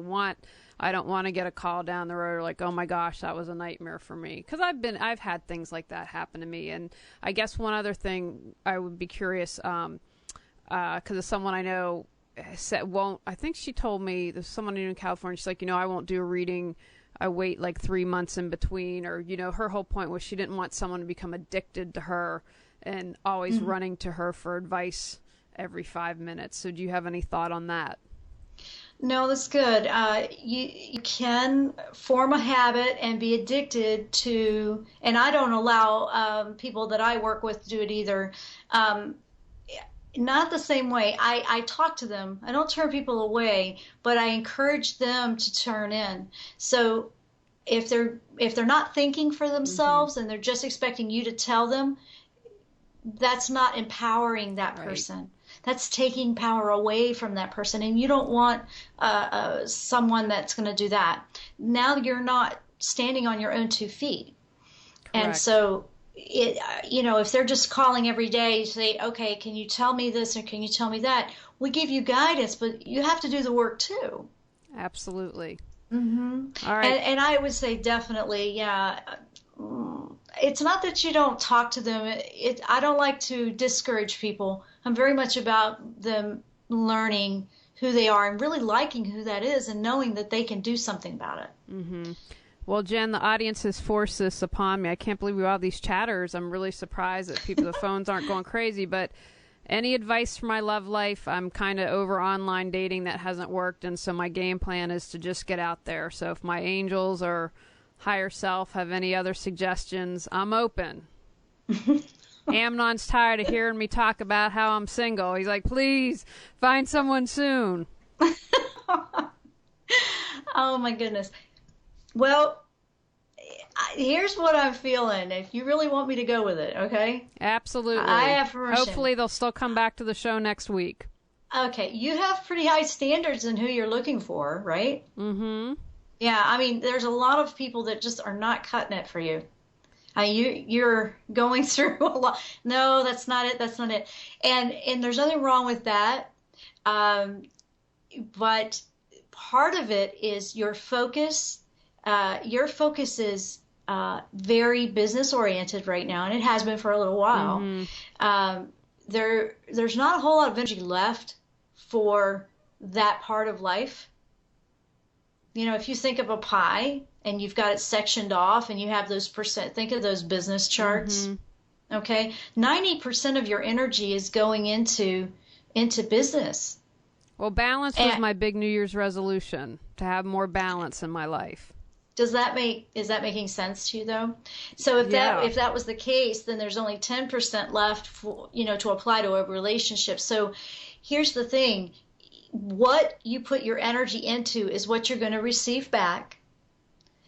don't want to get a call down the road like, oh my gosh, that was a nightmare for me. Because I've had things like that happen to me. And I guess one other thing I would be curious, because someone I know I think she told me, there's someone in California, she's like, I won't do a reading. I wait like 3 months in between, or, her whole point was she didn't want someone to become addicted to her and always running to her for advice every 5 minutes. So do you have any thought on that? No, that's good. You can form a habit and be addicted to, and I don't allow people that I work with to do it either. Not the same way. I talk to them. I don't turn people away, but I encourage them to turn in. So if they're not thinking for themselves and they're just expecting you to tell them, that's not empowering that person. Right. That's taking power away from that person, and you don't want someone that's going to do that. Now you're not standing on your own 2 feet. Correct. And so, if they're just calling every day to say, okay, can you tell me this or can you tell me that? We give you guidance, but you have to do the work too. Absolutely. All right. And I would say definitely, yeah. It's not that you don't talk to them. I don't like to discourage people. I'm very much about them learning who they are and really liking who that is and knowing that they can do something about it. Well, Jenn, the audience has forced this upon me. I can't believe we have these chatters. I'm really surprised that the phones aren't going crazy. But any advice for my love life? I'm kind of over online dating that hasn't worked, and so my game plan is to just get out there. So if my angels or higher self have any other suggestions, I'm open. Amnon's tired of hearing me talk about how I'm single. He's like, please find someone soon. Oh my goodness. Well, here's what I'm feeling. If you really want me to go with it, okay? Absolutely. I have permission. Hopefully they'll still come back to the show next week. Okay. You have pretty high standards in who you're looking for, right? Yeah, I mean, there's a lot of people that just are not cutting it for you. You're going through a lot. No, that's not it. That's not it. And there's nothing wrong with that. But part of it is your focus. Your focus is very business oriented right now, and it has been for a little while. There's not a whole lot of energy left for that part of life. if you think of a pie and you've got it sectioned off and you have those think of those business charts. Okay. 90% of your energy is going into business. Well, balance was my big New Year's resolution, to have more balance in my life. Is that making sense to you though? So if that was the case, then there's only 10% left for, to apply to a relationship. So here's the thing. What you put your energy into is what you're going to receive back.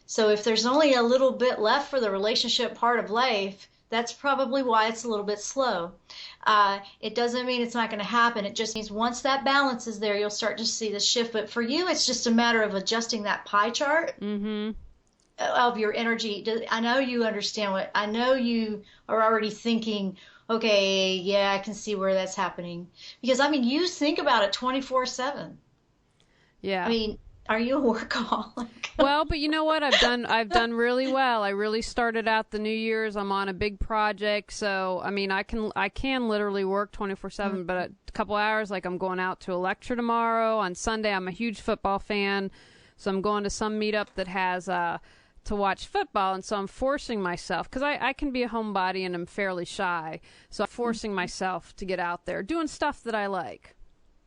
So if there's only a little bit left for the relationship part of life, that's probably why it's a little bit slow. It doesn't mean it's not going to happen. It just means once that balance is there, you'll start to see the shift. But for you, it's just a matter of adjusting that pie chart of your energy. I know you understand I know you are already thinking, okay, yeah, I can see where that's happening. Because, you think about it 24/7. Yeah. Are you a workaholic? Well, but you know what? I've done really well. I really started out the New Year's. I'm on a big project, so I can literally work 24/7. But a couple hours, like I'm going out to a lecture tomorrow. On Sunday, I'm a huge football fan, so I'm going to some meetup that has to watch football, and so I'm forcing myself, because I can be a homebody and I'm fairly shy, so I'm forcing myself to get out there doing stuff that I like.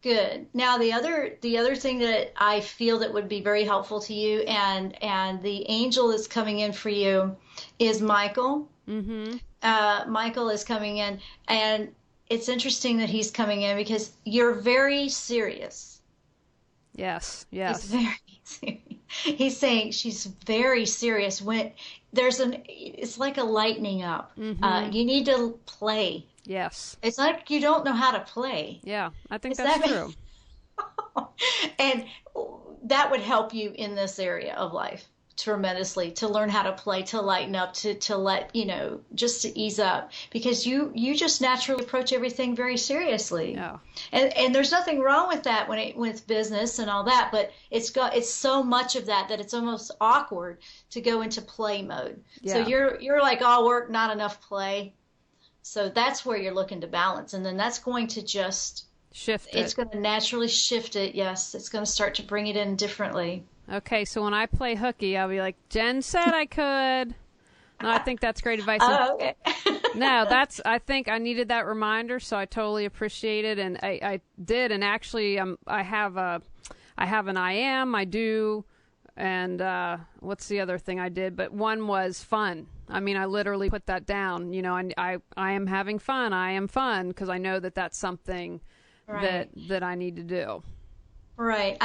Good. Now, the other thing that I feel that would be very helpful to you, and the angel that's coming in for you is Michael. Michael is coming in, and it's interesting that he's coming in because you're very serious. Yes. He's very serious. He's saying she's very serious. When it's like a lightening up. You need to play. Yes. It's like you don't know how to play. Yeah, I think that's true. And that would help you in this area of life tremendously, to learn how to play, to lighten up, to let, just to ease up, because you just naturally approach everything very seriously. Yeah. And there's nothing wrong with that with business and all that, but it's so much of that it's almost awkward to go into play mode. Yeah. So you're like all work, not enough play. So that's where you're looking to balance. And then that's going to just shift it. It's going to naturally shift it. Yes. It's going to start to bring it in differently. Okay. So when I play hooky, I'll be like, Jen said I could. No, I think that's great advice. Oh, okay. No, I think I needed that reminder. So I totally appreciate it. And I did. And actually, I have an I am, I do. And what's the other thing I did? But one was fun. I literally put that down. I am having fun. I am fun, because I know that that's something that I need to do. Right.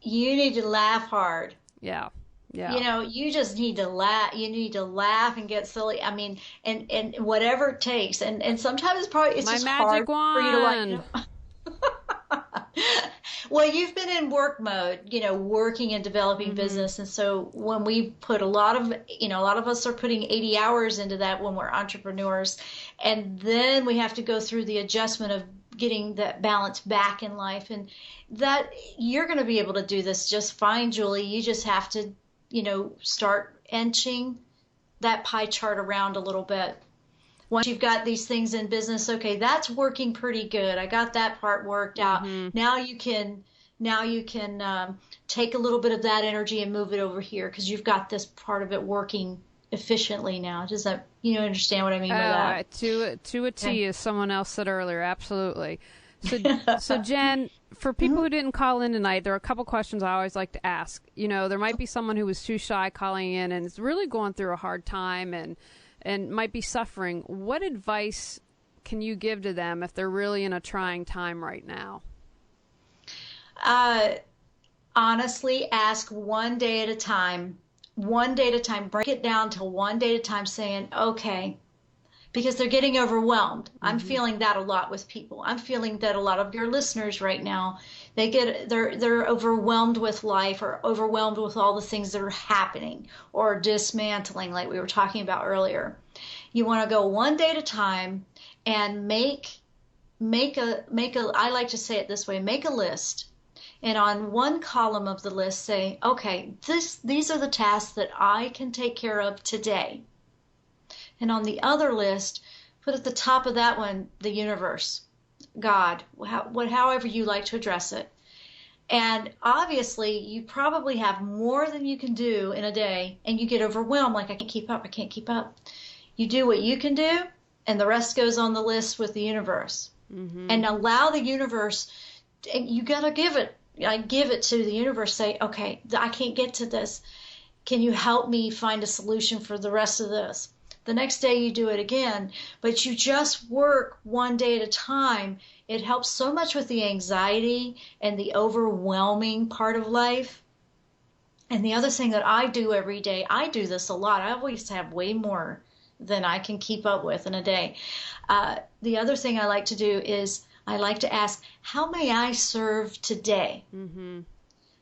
You need to laugh hard. Yeah. Yeah. You just need to laugh. You need to laugh and get silly. And whatever it takes. And sometimes it's my just magic hard wand. for you to Well, you've been in work mode, working and developing business. And so when we put a lot of us are putting 80 hours into that when we're entrepreneurs. And then we have to go through the adjustment of getting that balance back in life. And that you're going to be able to do this just fine, Julie. You just have to, start inching that pie chart around a little bit. Once you've got these things in business, okay, that's working pretty good. I got that part worked out. Now you can take a little bit of that energy and move it over here, because you've got this part of it working efficiently now. Does that, understand what I mean by that? To a T, as someone else said earlier, absolutely. So Jen, for people who didn't call in tonight, there are a couple questions I always like to ask. There might be someone who was too shy calling in and is really going through a hard time and might be suffering. What advice can you give to them if they're really in a trying time right now? Honestly, ask one day at a time. One day at a time. Break it down to one day at a time, saying, okay, because they're getting overwhelmed. I'm feeling that a lot with people. I'm feeling that a lot of your listeners right now, they're overwhelmed with life, or overwhelmed with all the things that are happening, or dismantling, like we were talking about earlier. You want to go one day at a time and make a I like to say it this way, make a list. And on one column of the list say, okay, these are the tasks that I can take care of today. And on the other list, put at the top of that one, the universe, God, however you like to address it. And obviously, you probably have more than you can do in a day, and you get overwhelmed, like, I can't keep up, I can't keep up. You do what you can do, and the rest goes on the list with the universe. And allow the universe, and you got to give it. I give it to the universe, say, okay, I can't get to this. Can you help me find a solution for the rest of this? The next day you do it again, but you just work one day at a time. It helps so much with the anxiety and the overwhelming part of life. And the other thing that I do every day, I do this a lot. I always have way more than I can keep up with in a day. The other thing I like to do is I like to ask, how may I serve today?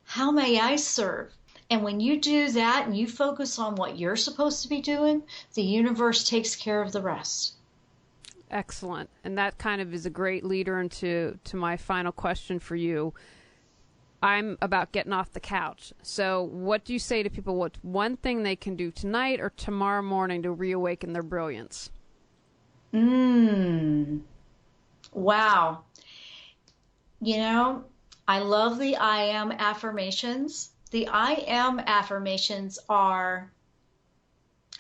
How may I serve? And when you do that and you focus on what you're supposed to be doing, the universe takes care of the rest. Excellent. And that kind of is a great leader into my final question for you. I'm about getting off the couch. So what do you say to people? What's one thing they can do tonight or tomorrow morning to reawaken their brilliance? Wow. You know, I love the I am affirmations. The I am affirmations are,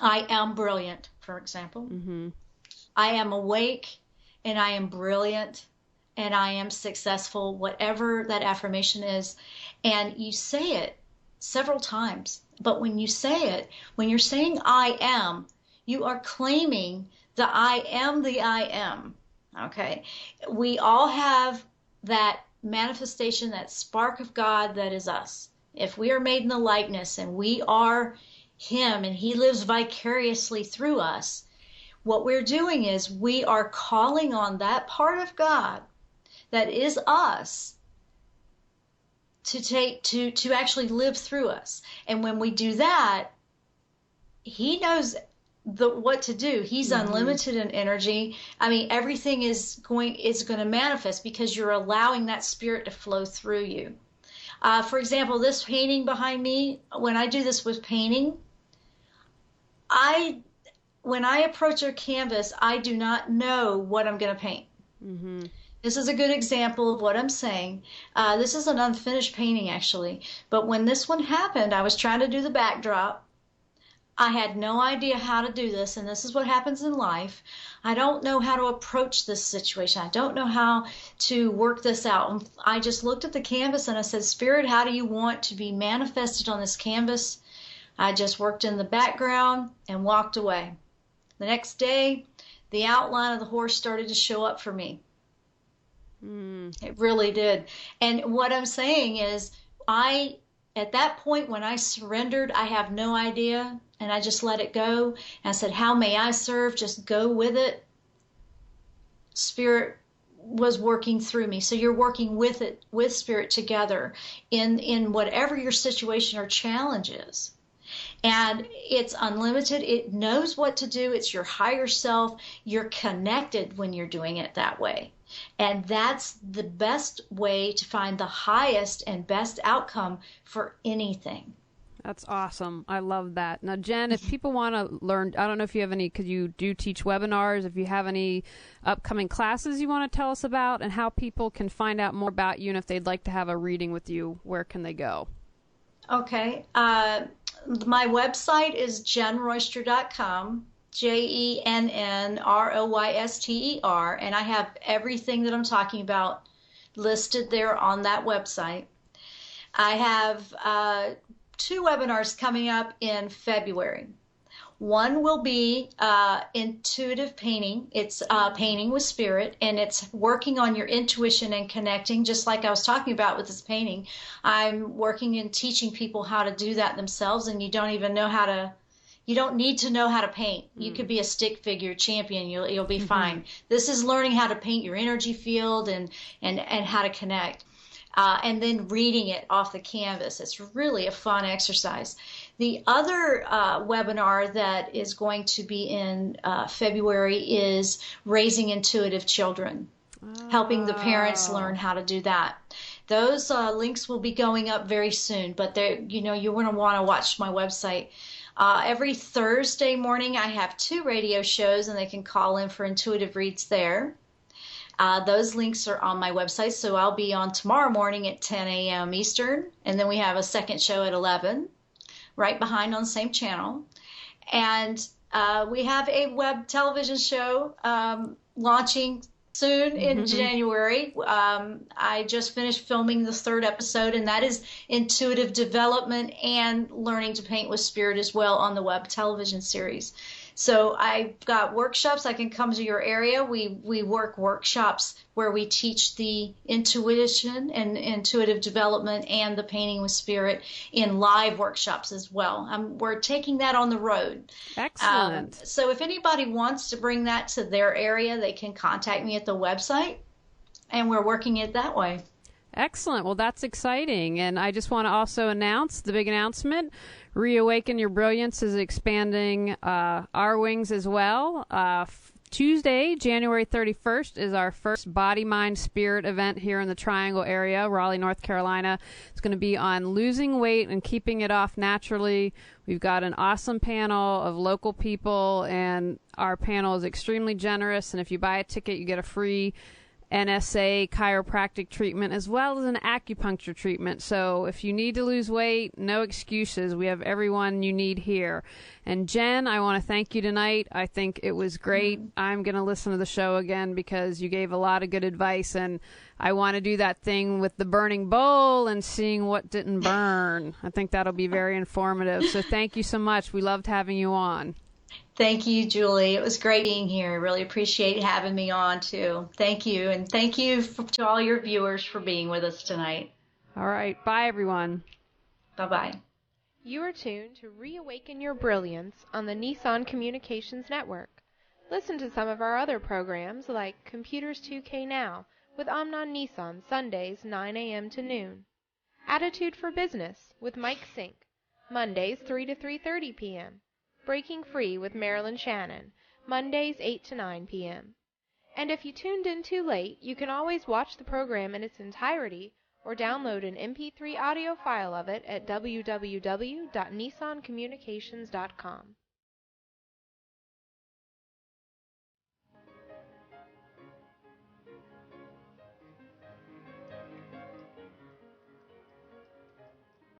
I am brilliant, for example. I am awake and I am brilliant and I am successful, whatever that affirmation is. And you say it several times. But when you say it, when you're saying I am, you are claiming the I am the I am. Okay? We all have that manifestation, that spark of God that is us. If we are made in the likeness and we are Him and He lives vicariously through us, what we're doing is we are calling on that part of God that is us to actually live through us. And when we do that, He knows what to do. He's unlimited in energy. I mean, everything is going to manifest because you're allowing that spirit to flow through you. For example, this painting behind me, when I do this with painting, when I approach a canvas, I do not know what I'm going to paint. This is a good example of what I'm saying. This is an unfinished painting, actually. But when this one happened, I was trying to do the backdrop. I had no idea how to do this, and this is what happens in life. I don't know how to approach this situation. I don't know how to work this out. I just looked at the canvas and I said, Spirit, how do you want to be manifested on this canvas? I just worked in the background and walked away. The next day, the outline of the horse started to show up for me. It really did. And what I'm saying is, at that point when I surrendered, I have no idea, and I just let it go. And I said, how may I serve? Just go with it. Spirit was working through me. So you're working with it, with Spirit together in whatever your situation or challenge is. And it's unlimited. It knows what to do. It's your higher self. You're connected when you're doing it that way. And that's the best way to find the highest and best outcome for anything. That's awesome. I love that. Now, Jenn, if people want to learn, I don't know if you have any, because you do teach webinars, if you have any upcoming classes you want to tell us about and how people can find out more about you, and if they'd like to have a reading with you, where can they go? Okay. My website is jennroyster.com, JENNROYSTER, and I have everything that I'm talking about listed there on that website. I have 2 webinars coming up in February. One will be intuitive painting. It's painting with spirit, and it's working on your intuition and connecting, just like I was talking about with this painting. I'm working and teaching people how to do that themselves, and you don't need to know how to paint. You could be a stick figure champion. You'll be fine. This is learning how to paint your energy field and how to connect. And then reading it off the canvas. It's really a fun exercise. The other webinar that is going to be in February is Raising Intuitive Children, helping the parents learn how to do that. Those links will be going up very soon, but you're going to want to watch my website. Every Thursday morning, I have 2 radio shows, and they can call in for intuitive reads there. Those links are on my website, so I'll be on tomorrow morning at 10 a.m. Eastern, and then we have a second show at 11, right behind on the same channel. And we have a web television show launching soon in January. I just finished filming the third episode, and that is intuitive development and learning to paint with spirit as well on the web television series. So I've got workshops. I can come to your area. We work workshops where we teach the intuition and intuitive development and the painting with spirit in live workshops as well. We're taking that on the road. Excellent. So if anybody wants to bring that to their area, they can contact me at the website, and we're working it that way. Excellent. Well, that's exciting. And I just want to also announce the big announcement. Reawaken Your Brilliance is expanding our wings as well. Tuesday, January 31st, is our first Body, Mind, Spirit event here in the Triangle area, Raleigh, North Carolina. It's going to be on losing weight and keeping it off naturally. We've got an awesome panel of local people, and our panel is extremely generous. And if you buy a ticket, you get a free NSA chiropractic treatment as well as an acupuncture treatment. So if you need to lose weight, no excuses. We have everyone you need here. And Jenn, I want to thank you tonight. I think it was great. I'm going to listen to the show again because you gave a lot of good advice, and I want to do that thing with the burning bowl and seeing what didn't burn. I think that'll be very informative. So thank you so much. We loved having you on. Thank you, Julie. It was great being here. I really appreciate having me on, too. Thank you. And thank you to all your viewers for being with us tonight. All right. Bye, everyone. Bye-bye. You are tuned to Reawaken Your Brilliance on the Nissan Communications Network. Listen to some of our other programs like Computers 2K Now with Amnon Nissan, Sundays 9 a.m. to noon. Attitude for Business with Mike Sink, Mondays 3 to 3:30 p.m. Breaking Free with Marilyn Shannon, Mondays 8 to 9 p.m. And if you tuned in too late, you can always watch the program in its entirety or download an MP3 audio file of it at www.nissancommunications.com.